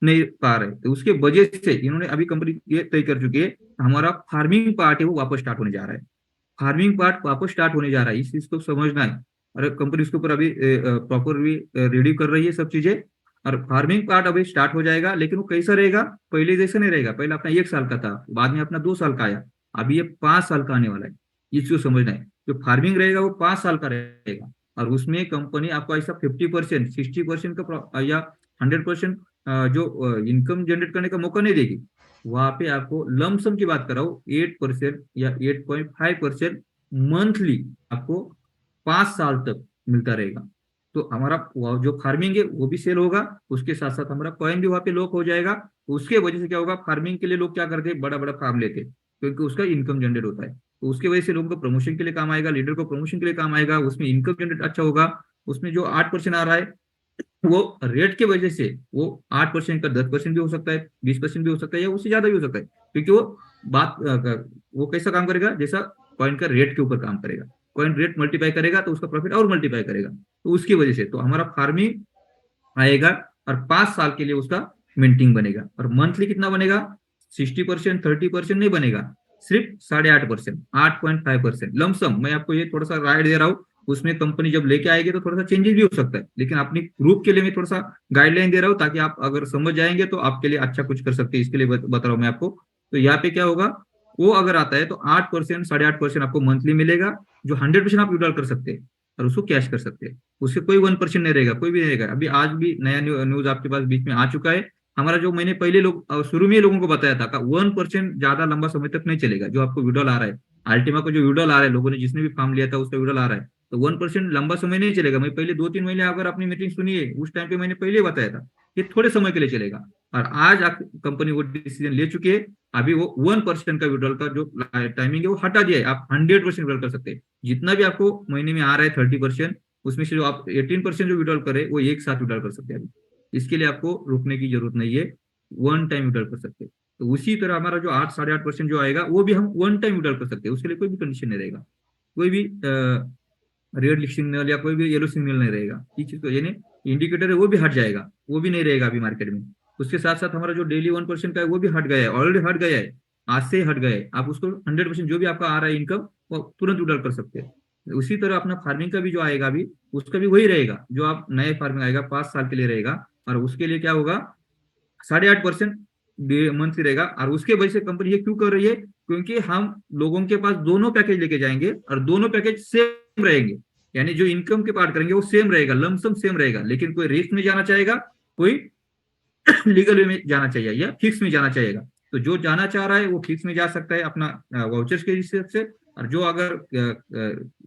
नहीं पा रहे। तो उसके वजह से इन्होंने अभी कंपनी ये तय कर चुकी है, हमारा फार्मिंग पार्ट है वो वापस स्टार्ट होने जा रहा है। फार्मिंग पार्ट वापस स्टार्ट होने जा रहा है, इस चीज को समझना है। और कंपनी इसके ऊपर अभी प्रॉपर भी रेडी कर रही है सब चीजें। और फार्मिंग पार्ट अभी स्टार्ट हो जाएगा, लेकिन वो कैसा रहेगा, पहले जैसा नहीं रहेगा। पहले अपना 1 साल का था, बाद में अपना 2 साल का आया, अभी ये 5 साल का आने वाला है। इस चीज को समझना है, जो फार्मिंग रहेगा वो 5 साल का रहेगा। और उसमें कंपनी आपको ऐसा 50%, 60% का या 100% जो इनकम जनरेट करने का मौका नहीं देगी। वहां पे आपको लमसम की बात कर रहा हूँ, 8% या 8.5% मंथली आपको 5 साल तक मिलता रहेगा। तो हमारा जो फार्मिंग है वो भी सेल होगा, उसके साथ साथ हमारा कॉइन भी वहां पे लॉक हो जाएगा। उसके वजह से क्या होगा, फार्मिंग के लिए लोग क्या करते हैं, बड़ा बड़ा फार्म लेते हैं, क्योंकि उसका इनकम जनरेट होता है। तो उसके वजह से लोगों को प्रमोशन के लिए काम आएगा, लीडर को प्रमोशन के लिए काम आएगा, उसमें इनकम जनरेट अच्छा होगा। उसमें जो 8% आ रहा है, वो रेट की वजह से वो 8% का 10% भी हो सकता है, 20% भी हो सकता है, या उससे ज्यादा भी हो सकता है। क्योंकि वो बात वो कैसा काम करेगा, जैसा कॉइन का रेट के ऊपर काम करेगा। कॉइन रेट मल्टीप्लाई करेगा तो उसका प्रॉफिट और मल्टीप्लाई करेगा। तो उसकी वजह से तो हमारा फार्मिंग आएगा, और 5 साल के लिए उसका मिंटिंग बनेगा। और मंथली कितना बनेगा, 60%, 30% नहीं बनेगा, सिर्फ 8.5%, 8.5% लमसम। मैं आपको ये थोड़ा सा राय दे रहा हूँ, उसमें कंपनी जब लेके आएगी तो थोड़ा सा चेंजेस भी हो सकता है, लेकिन अपनी ग्रुप के लिए मैं थोड़ा सा गाइडलाइन दे रहा हूँ, ताकि आप अगर समझ जाएंगे तो आपके लिए अच्छा कुछ कर सकते हैं। इसके लिए बता रहा हूँ मैं आपको। तो यहाँ पे क्या होगा, वो अगर आता है तो 8%, 8.5% आपको मंथली मिलेगा, जो 100% आप विड्रॉल कर सकते हैं और उसको कैश कर सकते हैं। उससे कोई 1% नहीं रहेगा, कोई भी नहीं रहेगा। अभी आज भी नया न्यूज आपके पास बीच में आ चुका है। हमारा जो मैंने पहले लोग शुरू में लोगों को बताया था, 1% ज्यादा लंबा समय तक नहीं चलेगा। जो आपको विड्रॉल आ रहा है, अल्टीमा को जो विड्रॉल आ रहा है, लोगों ने जिसने भी फॉर्म लिया था उसका विड्रॉल आ रहा है, तो 1% लंबा समय नहीं चलेगा। मैं पहले 2-3 महीने अगर अपनी मीटिंग सुनी है, उस टाइम पे मैंने पहले बताया था कि थोड़े समय के लिए चलेगा। और आज कंपनी वो डिसीजन ले चुकी है। अभी वो 1% का विड्रॉल का जो टाइमिंग है वो हटा दिया है, आप 100% विड्रॉल कर सकते हैं। जितना भी आपको महीने में आ रहा है 30%, उसमें से जो आप 18% जो विड्रॉल करे वो एक साथ विड्रॉल कर सकते हैं। अभी इसके लिए आपको रुकने की जरूरत नहीं है, वन टाइम विड्रॉल कर सकते हैं। तो उसी तरह हमारा जो 8-8.5% जो आएगा, वो भी हम वन टाइम विड्रॉल कर सकते हैं। उसके लिए कोई भी कंडीशन नहीं रहेगा, कोई भी रेड सिग्नल या कोई भी येलो सिग्नल नहीं रहेगा। ये चीज को, यानी इंडिकेटर है वो भी हट जाएगा, वो भी नहीं रहेगा अभी मार्केट में। उसके साथ साथ हमारा जो डेली 1% का है वो भी हट गया है, ऑलरेडी हट गया है, आज से हट गए। आप उसको 100% जो भी आपका आ रहा है इनकम, वो तुरंत विड्रॉल कर सकते हैं। उसी तरह अपना फार्मिंग का भी जो आएगा अभी, उसका भी वही रहेगा। जो आप नए फार्मिंग आएगा 5 साल के लिए रहेगा, और उसके लिए क्या होगा, 8.5% मंथली रहेगा। और उसके वजह से कंपनी ये क्यों कर रही है, क्योंकि हम लोगों के पास दोनों पैकेज लेके जाएंगे, और दोनों पैकेज सेम रहेंगे। यानी जो इनकम के पार्ट करेंगे वो सेम रहेगा, लमसम सेम रहेगा, लेकिन कोई रिस्क में जाना चाहेगा, कोई लीगल वे में जाना चाहिए, या फिक्स में जाना चाहेगा। तो जो जाना चाह रहा है वो फिक्स में जा सकता है अपना वाउचर्स के हिसाब से। और जो अगर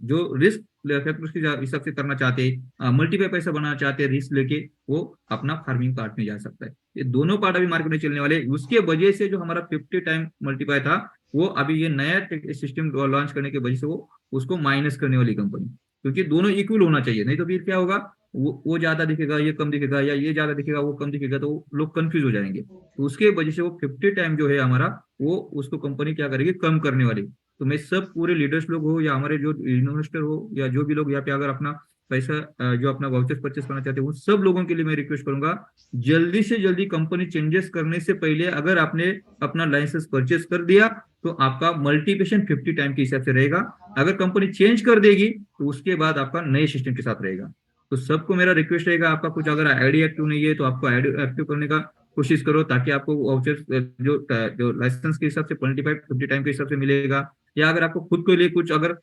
जो रिस्क फैक्टर्स के हिसाब से करना चाहते हैं, मल्टीपल पैसा बनाना चाहते हैं रिस्क लेके, वो अपना फार्मिंग पार्ट में जा सकता है। ये दोनों पार्ट अभी मार्केट में चलने वाले हैं। उसके वजह से जो हमारा 50 टाइम मल्टीपाई था, वो अभी ये नया सिस्टम लॉन्च करने की वजह से वो उसको माइनस करने वाली कंपनी। क्योंकि दोनों इक्वल होना चाहिए, नहीं तो फिर क्या होगा, वो ज्यादा दिखेगा, ये कम दिखेगा, या ये ज्यादा दिखेगा, वो कम दिखेगा, तो लोग कंफ्यूज हो जाएंगे। तो उसके वजह से वो 50 टाइम जो है हमारा, वो उसको कंपनी क्या करेगी, कम करने वाली। तो मैं सब पूरे लीडर्स लोग हो या हमारे जो इन्वेस्टर हो या जो भी लोग यहाँ पे अगर अपना पैसा जो अपना वाउचर्स परचेस करना चाहते हैं उन सब लोगों के लिए मैं रिक्वेस्ट करूंगा, जल्दी से जल्दी कंपनी चेंजेस करने से पहले अगर आपने अपना लाइसेंस परचेस कर दिया तो आपका मल्टीप्लिकेशन 50 टाइम के हिसाब से रहेगा। अगर कंपनी चेंज कर देगी तो उसके बाद आपका नए सिस्टम के साथ रहेगा। तो सबको मेरा रिक्वेस्ट रहेगा, आपका कुछ अगर आईडी एक्टिव नहीं है तो आपको आईडी एक्टिव करने का कोशिश करो, ताकि आपको वाउचर जो जो लाइसेंस के हिसाब से 25-50 टाइम के हिसाब से मिलेगा। या अगर आपको खुद के लिए कुछ अगर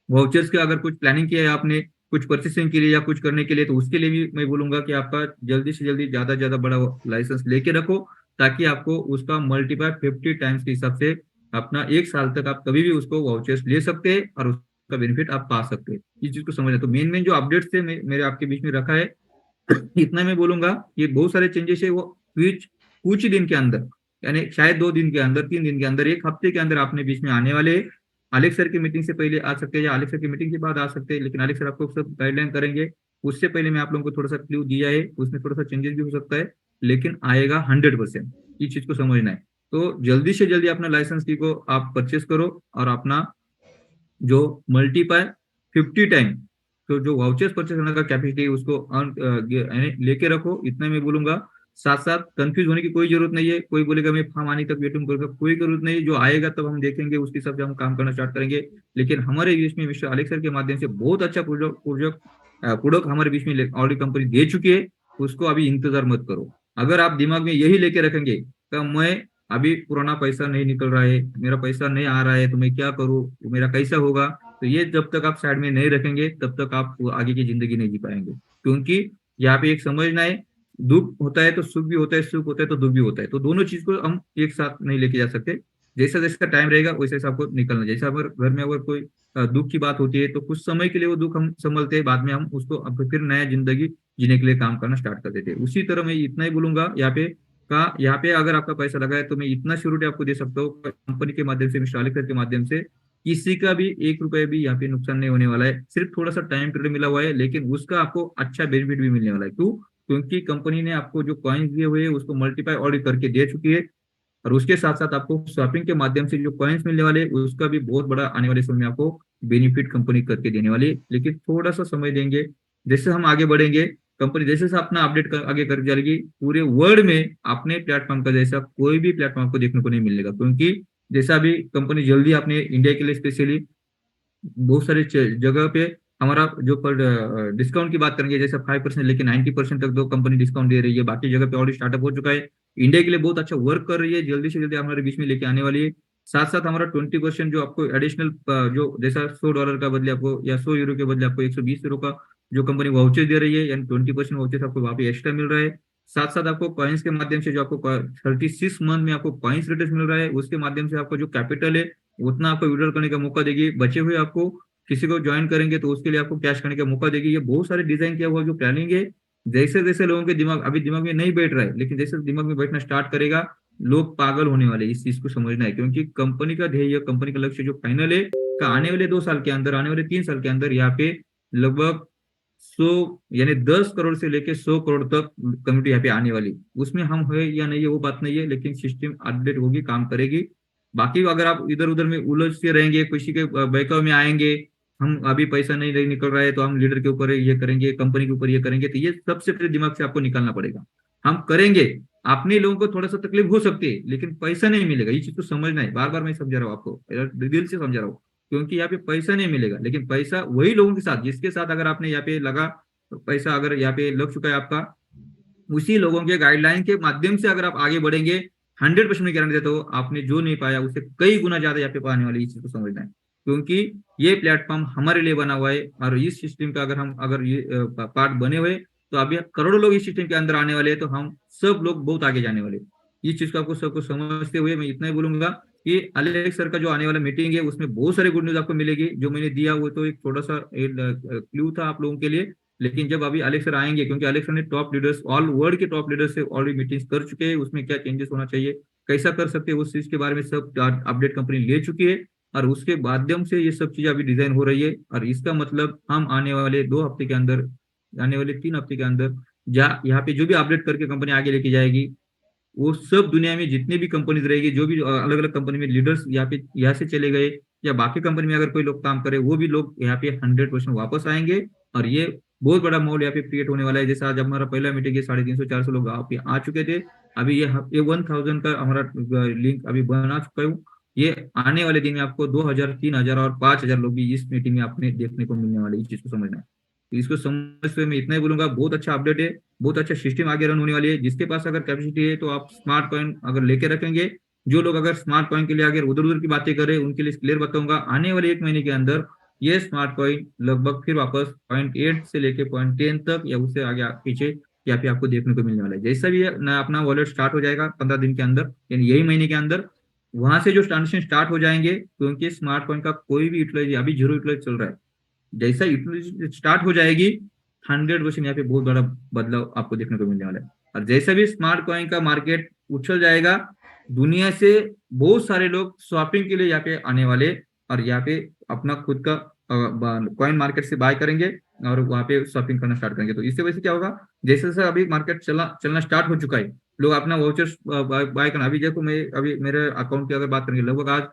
वाउचर्स के अगर कुछ प्लानिंग किया है आपने कुछ परचेसिंग के लिए या कुछ करने के लिए, तो उसके लिए भी मैं बोलूंगा कि आपका जल्दी से जल्दी ज्यादा ज्यादा बड़ा लाइसेंस लेके रखो, ताकि आपको उसका मल्टीप्लाई 50 टाइम्स के हिसाब से अपना 1 साल तक आप कभी भी उसको वाउचर्स ले सकते हैं और उसका बेनिफिट आप पा सकते हैं। इस चीज को समझना। तो मेन मेन जो अपडेट्स थे मेरे आपके बीच में रखा है इतना मैं बोलूंगा। ये बहुत सारे चेंजेस है वो कुछ कुछ ही दिन के अंदर, यानी शायद 2 दिन के अंदर, 3 दिन के अंदर, 1 हफ्ते के अंदर आपने बीच में आने वाले हैं। आलेख सर की मीटिंग से पहले आ सकते हैं या आलेख सर की मीटिंग के बाद आ सकते हैं, लेकिन आलेख सर आपको सब गाइडलाइन करेंगे। उससे पहले मैं आप लोगों को थोड़ा सा क्लू दिया है, उसमें थोड़ा सा चेंजेस भी हो सकता है, लेकिन आएगा 100%। इस चीज को समझना है। तो जल्दी से जल्दी अपना लाइसेंस की को आप परचेस करो और अपना जो मल्टीपाई 50 टाइम, तो जो वाउचर्स परचेस करने का कैपेसिटी है उसको यानी लेके रखो, इतना मैं बोलूंगा। साथ साथ कंफ्यूज होने की कोई जरूरत नहीं है। कोई बोलेगा मैं फॉर्म आने तक वेटिंग करूंगा, कोई जरूरत नहीं है। जो आएगा तब हम देखेंगे, उसके हिसाब से हम काम करना स्टार्ट करेंगे। लेकिन हमारे बीच में मिस्टर अलेक्स सर के माध्यम से बहुत अच्छा प्रोडक्ट हमारे बीच में ऑलरेडी कंपनी दे चुकी है। उसको अभी इंतजार मत करो। अगर आप दिमाग में यही लेके रखेंगे तो मैं अभी पुराना पैसा नहीं निकल रहा है, मेरा पैसा नहीं आ रहा है, तो मैं क्या करूँ, मेरा कैसा होगा, तो ये जब तक आप साइड में नहीं रखेंगे तब तक आप आगे की जिंदगी नहीं जी पाएंगे। क्योंकि यहाँ पे एक समझना है, दुख होता है तो सुख भी होता है, सुख होता है तो दुख भी होता है। तो दोनों चीज को हम एक साथ नहीं लेके जा सकते। जैसा जैसा टाइम रहेगा वैसे वैसे आपको निकलना। जैसा अगर घर में अगर कोई दुख की बात होती है तो कुछ समय के लिए वो दुख हम संभलते हैं, बाद में हम उसको अब फिर नया जिंदगी जीने के लिए काम करना स्टार्ट कर देते हैं। उसी तरह मैं इतना ही बोलूंगा यहाँ पे अगर आपका पैसा लगा है तो मैं इतना श्योरिटी आपको दे सकता हूँ, कंपनी के माध्यम से, मिस्टर आलिकर के माध्यम से किसी का भी 1 रुपए भी यहाँ पे नुकसान नहीं होने वाला है। सिर्फ थोड़ा सा टाइम पीरियड मिला हुआ है, लेकिन उसका आपको अच्छा बेनिफिट भी मिलने वाला है। क्यों? क्योंकि कंपनी ने आपको जो कॉइन्स दिए हुए हैं उसको मल्टीप्लाई ऑलरेडी करके दे चुकी है। और उसके साथ साथ आपको शॉपिंग के माध्यम से जो कॉइन्स मिलने वाले उसका भी बहुत बड़ा आने वाले समय में आपको बेनिफिट कंपनी करके देने वाली है। लेकिन थोड़ा सा समय देंगे, जैसे हम आगे बढ़ेंगे, कंपनी जैसे जैसे अपना आगे कर जाएगी, पूरे वर्ल्ड में अपने प्लेटफॉर्म का जैसा कोई भी प्लेटफॉर्म को देखने को नहीं मिलेगा। क्योंकि जैसा अभी कंपनी जल्दी अपने इंडिया के लिए स्पेशली बहुत सारे जगह पे हमारा जो पर डिस्काउंट की बात करेंगे, जैसे 5% लेके 90% तक दो कंपनी डिस्काउंट दे रही है। बाकी जगह पे ऑलरेडी स्टार्टअप हो चुका है। इंडिया के लिए बहुत अच्छा वर्क कर रही है, जल्दी से जल्दी हमारे बीच में लेके आने वाली है। साथ साथ हमारा 20% जो आपको एडिशनल जो जैसा $100 का बदले आपको या 100 यूरो के बदले आपको 120 यूरो का जो कंपनी वाउचर दे रही है, यानी 20% वाउचर आपको वहाँ पे एक्स्ट्रा मिल रहा है। साथ साथ आपको कॉइन्स के माध्यम से जो आपको 36 मंथ में आपको कॉइन्स रिटर्न मिल रहा है, उसके माध्यम से आपको जो कैपिटल है उतना आपको विड्रॉल करने का मौका देगी। बचे हुए आपको किसी को ज्वाइन करेंगे तो उसके लिए आपको कैश करने का मौका देगी। ये बहुत सारे डिजाइन किया हुआ जो प्लानिंग है, जैसे जैसे लोगों के दिमाग अभी दिमाग में नहीं बैठ रहा है, लेकिन जैसे दिमाग में बैठना स्टार्ट करेगा लोग पागल होने वाले। इस चीज को समझना है, क्योंकि कंपनी का ध्येय, कंपनी का लक्ष्य जो फाइनल है का आने वाले 2 साल के अंदर, आने वाले 3 साल के अंदर यहाँ पे लगभग 100 यानी 10 करोड़ से लेके 100 करोड़ तक कम्युनिटी यहाँ पे आने वाली। उसमें हम है या नहीं है वो बात नहीं है, लेकिन सिस्टम अपडेट होगी, काम करेगी। बाकी अगर आप इधर उधर में उलझ के रहेंगे, किसी के बहकावे में आएंगे, हम अभी पैसा नहीं निकल रहा है तो हम लीडर के ऊपर ये करेंगे, कंपनी के ऊपर ये करेंगे, तो ये सबसे पहले दिमाग से आपको निकालना पड़ेगा। हम करेंगे, अपने लोगों को थोड़ा सा तकलीफ हो सकती है, लेकिन पैसा नहीं मिलेगा। ये चीज को समझना है, बार बार मैं समझा रहा हूँ आपको, दिल से समझा रहा हूँ। क्योंकि यहाँ पे पैसा नहीं मिलेगा, लेकिन पैसा वही लोगों के साथ जिसके साथ अगर आपने यहाँ पे लगा तो पैसा अगर यहाँ पे लग चुका है आपका, उसी लोगों के गाइडलाइन के माध्यम से अगर आप आगे बढ़ेंगे, 100% में गारंटी देता हूँ आपने जो नहीं पाया उससे कई गुना ज्यादा यहाँ पे पाने वाली। इस चीज को समझना है, क्योंकि ये प्लेटफॉर्म हमारे लिए बना हुआ है और इस सिस्टम का अगर ये पार्ट बने हुए तो अभी करोड़ों लोग इस सिस्टम के अंदर आने वाले हैं, तो हम सब लोग बहुत आगे जाने वाले। इस चीज को आपको सबको समझते हुए मैं इतना ही बोलूंगा कि अलेक्स सर का जो आने वाला मीटिंग है उसमें बहुत सारे गुड न्यूज आपको मिलेगी। जो मैंने दिया वो तो एक थोड़ा सा क्लू था आप लोगों के लिए, लेकिन जब अभी अलेक्स सर आएंगे, क्योंकि अलेक्स सर ने टॉप लीडर्स, ऑल वर्ल्ड के टॉप लीडर्स से ऑलरेडी मीटिंग्स कर चुके हैं, उसमें क्या चेंजेस होना चाहिए, कैसा कर सकते हैं, उस चीज के बारे में सब अपडेट कंपनी ले चुकी है। और उसके माध्यम से ये सब चीजें अभी डिजाइन हो रही है। और इसका मतलब हम आने वाले 2 हफ्ते के अंदर, आने वाले 3 हफ्ते के अंदर, जहाँ यहाँ पे जो भी अपडेट करके कंपनी आगे लेके जाएगी, वो सब दुनिया में जितने भी कंपनीज रहेगी, जो भी अलग अलग कंपनी में लीडर्स यहाँ पे यहाँ से चले गए या बाकी कंपनी में अगर कोई लोग काम करे, वो भी लोग यहाँ पे 100% वापस आएंगे। और ये बहुत बड़ा माहौल यहाँ पे क्रिएट होने वाला है। जैसे आज हमारा पहला मीटिंग है, 350-400 लोग यहाँ पे आ चुके थे। अभी ये 1000 का हमारा लिंक अभी बना चुका हूँ। ये आने वाले दिन में आपको 2000, 3000 और 5000 लोग भी इस मीटिंग में आपने देखने को मिलने वाले, इस चीज को समझना है। तो इसको समझते हुए मैं इतना ही बोलूंगा, बहुत अच्छा अपडेट है, बहुत अच्छा सिस्टम आगे रन होने वाली है। जिसके पास अगर कैपेसिटी है तो आप स्मार्ट कॉइन अगर लेके रखेंगे। जो लोग अगर स्मार्ट कॉइन के लिए अगर उधर उधर की बातें करें, उनके लिए क्लियर बताऊंगा, आने वाले 1 महीने के अंदर ये स्मार्ट कॉइन लगभग फिर वापस .8 से लेके .10 तक या उससे आगे पीछे यहाँ पे आपको देखने को मिलने वाला है। जैसा भी ना अपना वॉलेट स्टार्ट हो जाएगा 15 दिन के अंदर, यानी यही महीने के अंदर, वहां से जो ट्रांजेक्शन स्टार्ट हो जाएंगे, क्योंकि स्मार्ट कॉइन का कोई भी यूटिलाइज अभी 0 यूटिलाइज चल रहा है। जैसा यूटिलाइज स्टार्ट हो जाएगी, 100% यहाँ पे बहुत बड़ा बदलाव आपको देखने को मिलने वाला है। और जैसा भी स्मार्ट कॉइन का मार्केट उछल जाएगा, दुनिया से बहुत सारे लोग शॉपिंग के लिए यहाँ पे आने वाले, और यहाँ पे अपना खुद का कॉइन मार्केट से बाय करेंगे और वहाँ पे शॉपिंग करना स्टार्ट करेंगे। तो इससे वजह से क्या होगा, जैसे जैसे अभी मार्केट चलना स्टार्ट हो चुका है, लोग अपना वाउचर्स बाय करना। अभी देखो, मैं अभी मेरे अकाउंट की अगर बात करेंगे, लगभग आज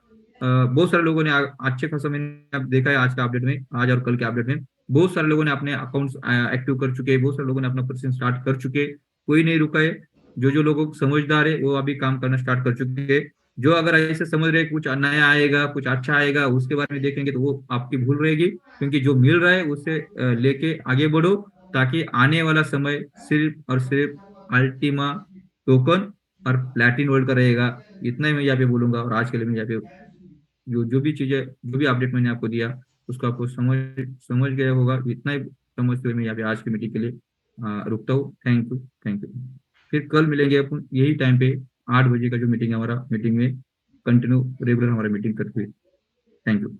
बहुत सारे लोगों ने अच्छे खासा, मैंने अब देखा है आज के अपडेट में, आज और कल के अपडेट में बहुत सारे लोगों ने अपने अकाउंट्स एक्टिव कर चुके हैं, बहुत सारे लोगों ने अपना प्रोसेस स्टार्ट कर चुके, कोई नहीं रुका है। जो जो लोग समझदार है वो अभी काम करना स्टार्ट कर चुके हैं। जो अगर ऐसे समझ रहे कुछ नया आएगा, कुछ अच्छा आएगा, उसके बारे में देखेंगे, तो वो आपकी भूल रहेगी। क्योंकि जो मिल रहा है उससे लेके आगे बढ़ो, ताकि आने वाला समय सिर्फ और सिर्फ अल्टीमा टोकन और प्लैटिन वर्ल्ड का रहेगा। इतना ही मैं यहाँ पे बोलूंगा। और आज के लिए मैं यहाँ पे जो भी चीजें, जो भी अपडेट मैंने आपको दिया, उसको आपको समझ समझ गया होगा। इतना ही समझते हुए मैं यहाँ पे आज की मीटिंग के लिए रुकता हूँ। Thank you, thank you. फिर कल मिलेंगे अपन यही टाइम पे, 8 बजे का जो मीटिंग है हमारा, मीटिंग में कंटिन्यू रेगुलर हमारा मीटिंग करते हुए। Thank you.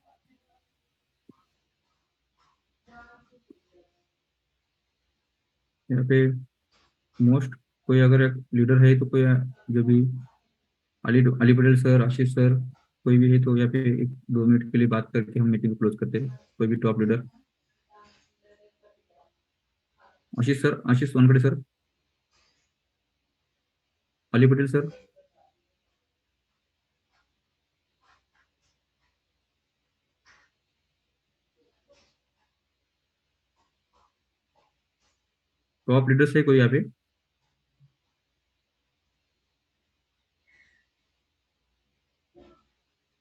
यहाँ पे मोस्ट कोई अगर लीडर है तो कोई जो भी अली पटेल सर, आशीष सर, कोई भी है तो यहाँ पे 1-2 मिनट के लिए बात करके हम मीटिंग क्लोज करते हैं। कोई भी top leader, Ashish sir, Ashish Wankhede sir, Ali Patel sir. Top leaders है कोई यहाँ पे?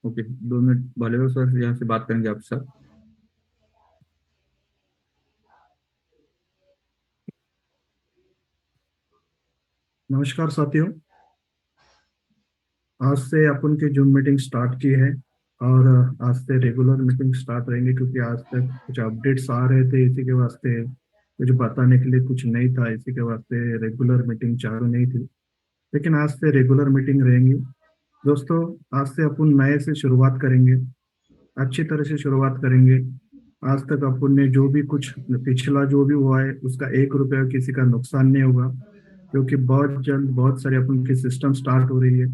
ओके, 2 मिनट वाले सर यहाँ से बात करेंगे आपके साथ। नमस्कार साथियों, आज से अपन की जूम मीटिंग स्टार्ट की है और आज से रेगुलर मीटिंग स्टार्ट रहेंगे, क्योंकि आज तक कुछ अपडेट्स आ रहे थे, इसी के वास्ते कुछ बताने के लिए कुछ नहीं था, इसी के वास्ते रेगुलर मीटिंग चालू नहीं थी। लेकिन आज से रेगुलर मीटिंग रहेंगी दोस्तों। आज से अपन नए से शुरुआत करेंगे, अच्छी तरह से शुरुआत करेंगे। आज तक अपन ने जो भी कुछ पिछला जो भी हुआ है, उसका 1 रुपया किसी का नुकसान नहीं होगा, क्योंकि बहुत जल्द बहुत सारे अपन की सिस्टम स्टार्ट हो रही है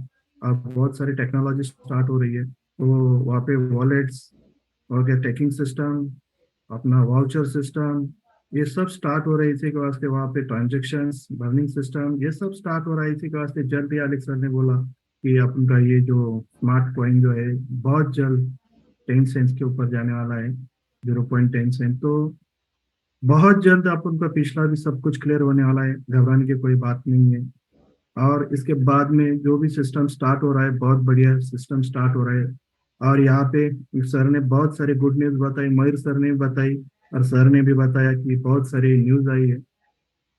और बहुत सारी टेक्नोलॉजी स्टार्ट हो रही है। तो वहाँ पे वॉलेट्स और क्या टैकिंग सिस्टम, अपना वाउचर सिस्टम, ये सब स्टार्ट हो रहा है। इसी के वास्ते वहाँ पे ट्रांजेक्शन्स बर्निंग सिस्टम, ये सब स्टार्ट हो रहा है। इसी के वास्ते जल्द ही अलेक्स सर ने बोला कि अपन का ये जो स्मार्ट कॉइन जो है बहुत जल्द 10 सेंट्स के ऊपर जाने वाला है, 0.10 सेंट। तो बहुत जल्द अपन का पिछला भी सब कुछ क्लियर होने वाला है, घबराने की कोई बात नहीं है। और इसके बाद में जो भी सिस्टम स्टार्ट हो रहा है, बहुत बढ़िया सिस्टम स्टार्ट हो रहा है। और यहाँ पे सर ने बहुत सारे गुड न्यूज़ बताई, मयूर सर ने भी बताई, और सर ने भी बताया कि बहुत सारी न्यूज़ आई है।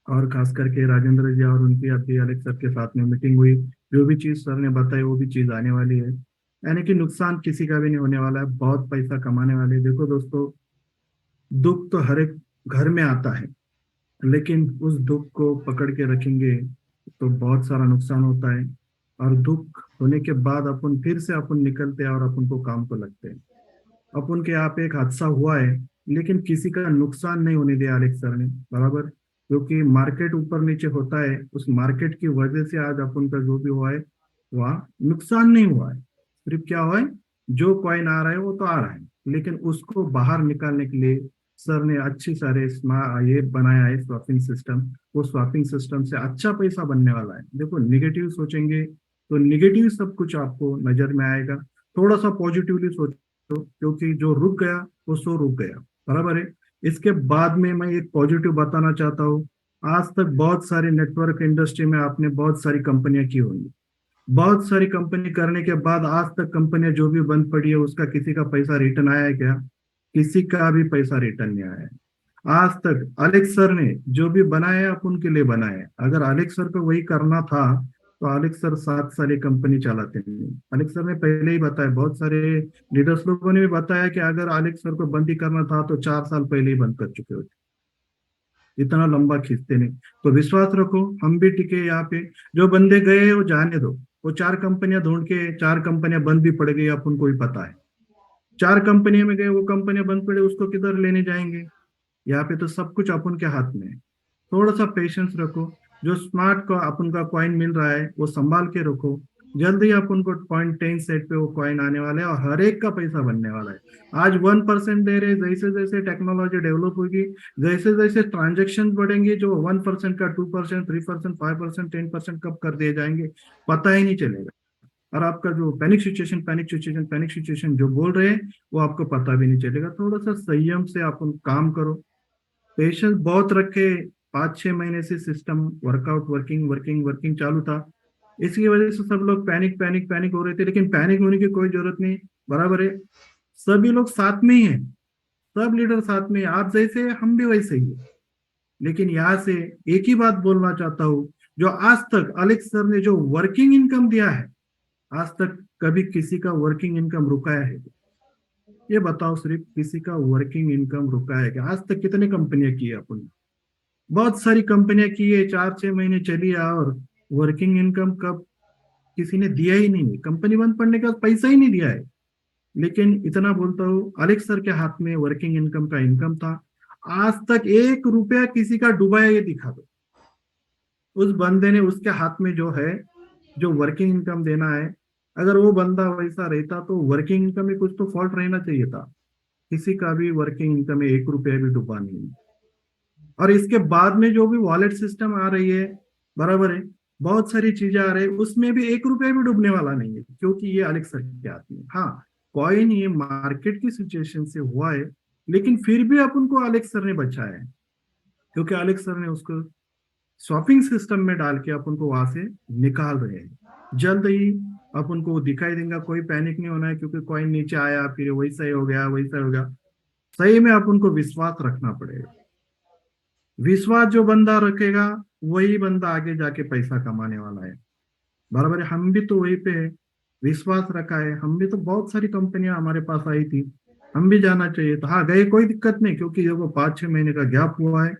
और खास करके राजेंद्र जी और उनकी अभी अलेक्स सर के साथ में मीटिंग हुई, जो भी चीज़ सर ने बताई वो भी चीज़ आने वाली है। यानी कि नुकसान किसी का भी नहीं होने वाला है, बहुत पैसा कमाने वाले। देखो दोस्तों, दुख तो हर एक घर में आता है, लेकिन उस दुख को पकड़ के रखेंगे तो बहुत सारा नुकसान होता है। और दुख होने के बाद अपन फिर से अपन निकलते हैं और अपन को काम को लगते हैं। अपन के यहाँ पे एक हादसा हुआ है, लेकिन किसी का नुकसान नहीं होने दिया अलेक्स सर ने, बराबर। क्योंकि मार्केट ऊपर नीचे होता है, उस मार्केट की वजह से आज अपन का जो भी हुआ है वहाँ नुकसान नहीं हुआ है। सिर्फ क्या हुआ है, जो कॉइन आ रहा है वो तो आ रहा है, लेकिन उसको बाहर निकालने के लिए सर ने अच्छी सारे ये बनाया है स्वैपिंग सिस्टम। वो स्वैपिंग सिस्टम से अच्छा पैसा बनने वाला है। देखो निगेटिव सोचेंगे तो निगेटिव सब कुछ आपको नजर में आएगा। थोड़ा सा पॉजिटिवली सोचो, क्योंकि जो रुक गया वो सो रुक गया, बराबर है। इसके बाद में मैं एक पॉजिटिव बताना चाहता हूँ। आज तक बहुत सारी नेटवर्क इंडस्ट्री में आपने बहुत सारी कंपनियां की होंगी। बहुत सारी कंपनी करने के बाद आज तक कंपनियां जो भी बंद पड़ी है उसका किसी का पैसा रिटर्न आया है क्या? किसी का भी पैसा रिटर्न नहीं आया है आज तक। अलेक्स सर ने जो भी बनाया है आप उनके लिए बनाया है। अगर अलेक्स सर को वही करना था तो अलेक्स सर 7 साल ये कंपनी चलाते नहीं। अलेक्स सर ने पहले ही बताया, बहुत सारे लीडर्स लोगों ने भी बताया कि अगर अलेक्स सर को बंद ही करना था तो 4 साल पहले ही बंद कर चुके होते। इतना लंबा खींचते नहीं। तो विश्वास रखो, हम भी टिके यहाँ पे। जो बंदे गए वो जाने दो। वो 4 कंपनियां ढूंढ के 4 कंपनियां बंद भी पड़ गई, अपन को ही पता है। 4 कंपनियों में गए, वो कंपनियां बंद पड़े, उसको किधर लेने जाएंगे? यहाँ पे तो सब कुछ अपन के हाथ में है। थोड़ा सा पेशेंस रखो। जो स्मार्ट का अपन का कॉइन मिल रहा है वो संभाल के रखो। जल्दी अपन को 0.10 सेट पे वो कॉइन आने वाला है और हर एक का पैसा बनने वाला है। आज 1% दे रहे, जैसे जैसे टेक्नोलॉजी डेवलप होगी, जैसे जैसे ट्रांजेक्शन बढ़ेंगे, जो 1% का 2%, 3%, 5%, 10% कब कर दिए जाएंगे पता ही नहीं चलेगा। और आपका जो panic situation, panic situation, panic situation जो बोल रहे हैं वो आपको पता भी नहीं चलेगा। थोड़ा सा संयम से अपन काम करो, पेशेंस बहुत रखे। 5-6 महीने से system workout, working working working चालू था। इसकी वजह से सब लोग पैनिक पैनिक पैनिक हो रहे थे, लेकिन पैनिक होने की कोई जरूरत नहीं, बराबर है। सभी लोग साथ में ही हैं, सब लीडर साथ में हैं। आप जैसे हैं, हम भी वैसे ही हैं। लेकिन यहाँ से एक ही बात बोलना चाहता हूँ, जो आज तक अलेक्स सर ने जो वर्किंग इनकम दिया है, आज तक कभी किसी का वर्किंग इनकम रुकाया है? ये बताओ, सिर्फ किसी का वर्किंग इनकम रुका है क्या? आज तक कितने कंपनियां की है अपन? बहुत सारी कंपनियां की है, 4-6 महीने चली है, और वर्किंग इनकम कब किसी ने दिया ही नहीं है। कंपनी बंद पड़ने के बाद पैसा ही नहीं दिया है। लेकिन इतना बोलता हूँ, अलेक्स सर के हाथ में वर्किंग इनकम का इनकम था। आज तक 1 रुपया किसी का डुबाया ये दिखा दो। उस बंदे ने, उसके हाथ में जो है, जो वर्किंग इनकम देना है, अगर वो बंदा वैसा रहता तो वर्किंग इनकम में कुछ तो फॉल्ट रहना चाहिए था। किसी का भी वर्किंग इनकम में 1 रुपया भी डूबा नहीं। और इसके बाद में जो भी वॉलेट सिस्टम आ रही है, बराबर है, बहुत सारी चीजें आ रही है, उसमें भी 1 रुपया भी डूबने वाला नहीं है, क्योंकि ये अलेक्स सर के हाथ में। हाँ, कॉइन ये मार्केट की सिचुएशन से हुआ है, लेकिन फिर भी अपन को अलेक्स सर ने बचाया है, क्योंकि अलेक्स सर ने उसको शॉपिंग सिस्टम में डाल के अपन को वहां से निकाल रहे हैं। जल्द ही अपन को दिखाई देगा। कोई पैनिक नहीं होना है, क्योंकि कॉइन नीचे आया फिर वैसा ही हो गया, वैसा हो गया। सही में अपन को विश्वास रखना पड़ेगा। विश्वास जो बंदा रखेगा वही बंदा आगे जाके पैसा कमाने वाला है, बराबर है। हम भी तो वही पे है, विश्वास रखा है। हम भी तो, बहुत सारी कंपनियां हमारे पास आई थी, हम भी जाना चाहिए था। हाँ, गए, कोई दिक्कत नहीं, क्योंकि देखो 5-6 महीने का गैप हुआ है।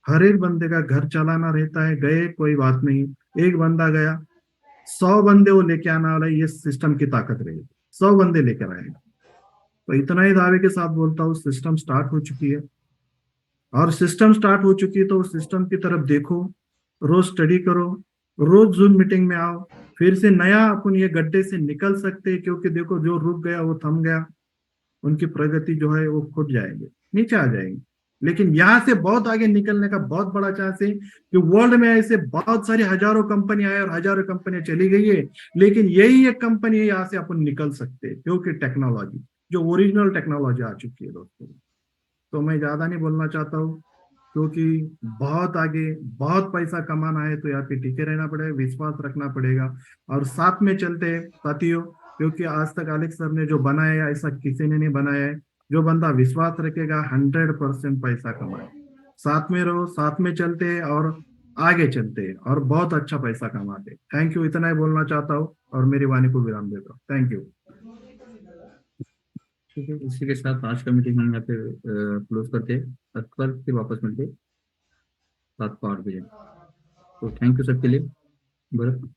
हर एक बंदे का घर चलाना रहता है। गए, कोई बात नहीं। एक बंदा गया, 100 बंदे वो लेके आने वाला है, ये सिस्टम की ताकत रहेगी। 100 बंदे लेकर आएगा। तो इतना ही दावे के साथ बोलता हूँ, सिस्टम स्टार्ट हो चुकी है। और सिस्टम स्टार्ट हो चुकी है तो सिस्टम की तरफ देखो, रोज स्टडी करो, रोज जूम मीटिंग में आओ। फिर से नया अपन ये गड्ढे से निकल सकते हैं, क्योंकि देखो जो रुक गया वो थम गया, उनकी प्रगति जो है वो खुद जाएंगे, नीचे आ जाएंगे। लेकिन यहाँ से बहुत आगे निकलने का बहुत बड़ा चांस है, कि वर्ल्ड में ऐसे बहुत सारी हजारों कंपनी आए और हजारों कंपनियां चली गई है, लेकिन यही एक कंपनी है यहाँ से अपन निकल सकते हैं, क्योंकि टेक्नोलॉजी, जो ओरिजिनल टेक्नोलॉजी आ चुकी है दोस्तों। तो मैं ज्यादा नहीं बोलना चाहता हूँ, क्योंकि बहुत आगे बहुत पैसा कमाना है तो यहाँ पे टिके रहना पड़ेगा, विश्वास रखना पड़ेगा, और साथ में चलते हैं साथियों। क्योंकि आज तक अलेक्स सर ने जो बनाया है ऐसा किसी ने नहीं बनाया है। जो बंदा विश्वास रखेगा 100% पैसा कमाए। साथ में रहो, साथ में चलते हैं और आगे चलते हैं और बहुत अच्छा पैसा कमाते हैं। थैंक यू, इतना ही बोलना चाहता हूँ और मेरी वाणी को विराम देता हूँ। Thank you. ठीक है, इसी के साथ आज का मीटिंग हम यहाँ पे क्लोज करते हैं। और कल फिर वापस मिलते हैं 7 को 8 बजे। तो थैंक यू सबके लिए। भरत।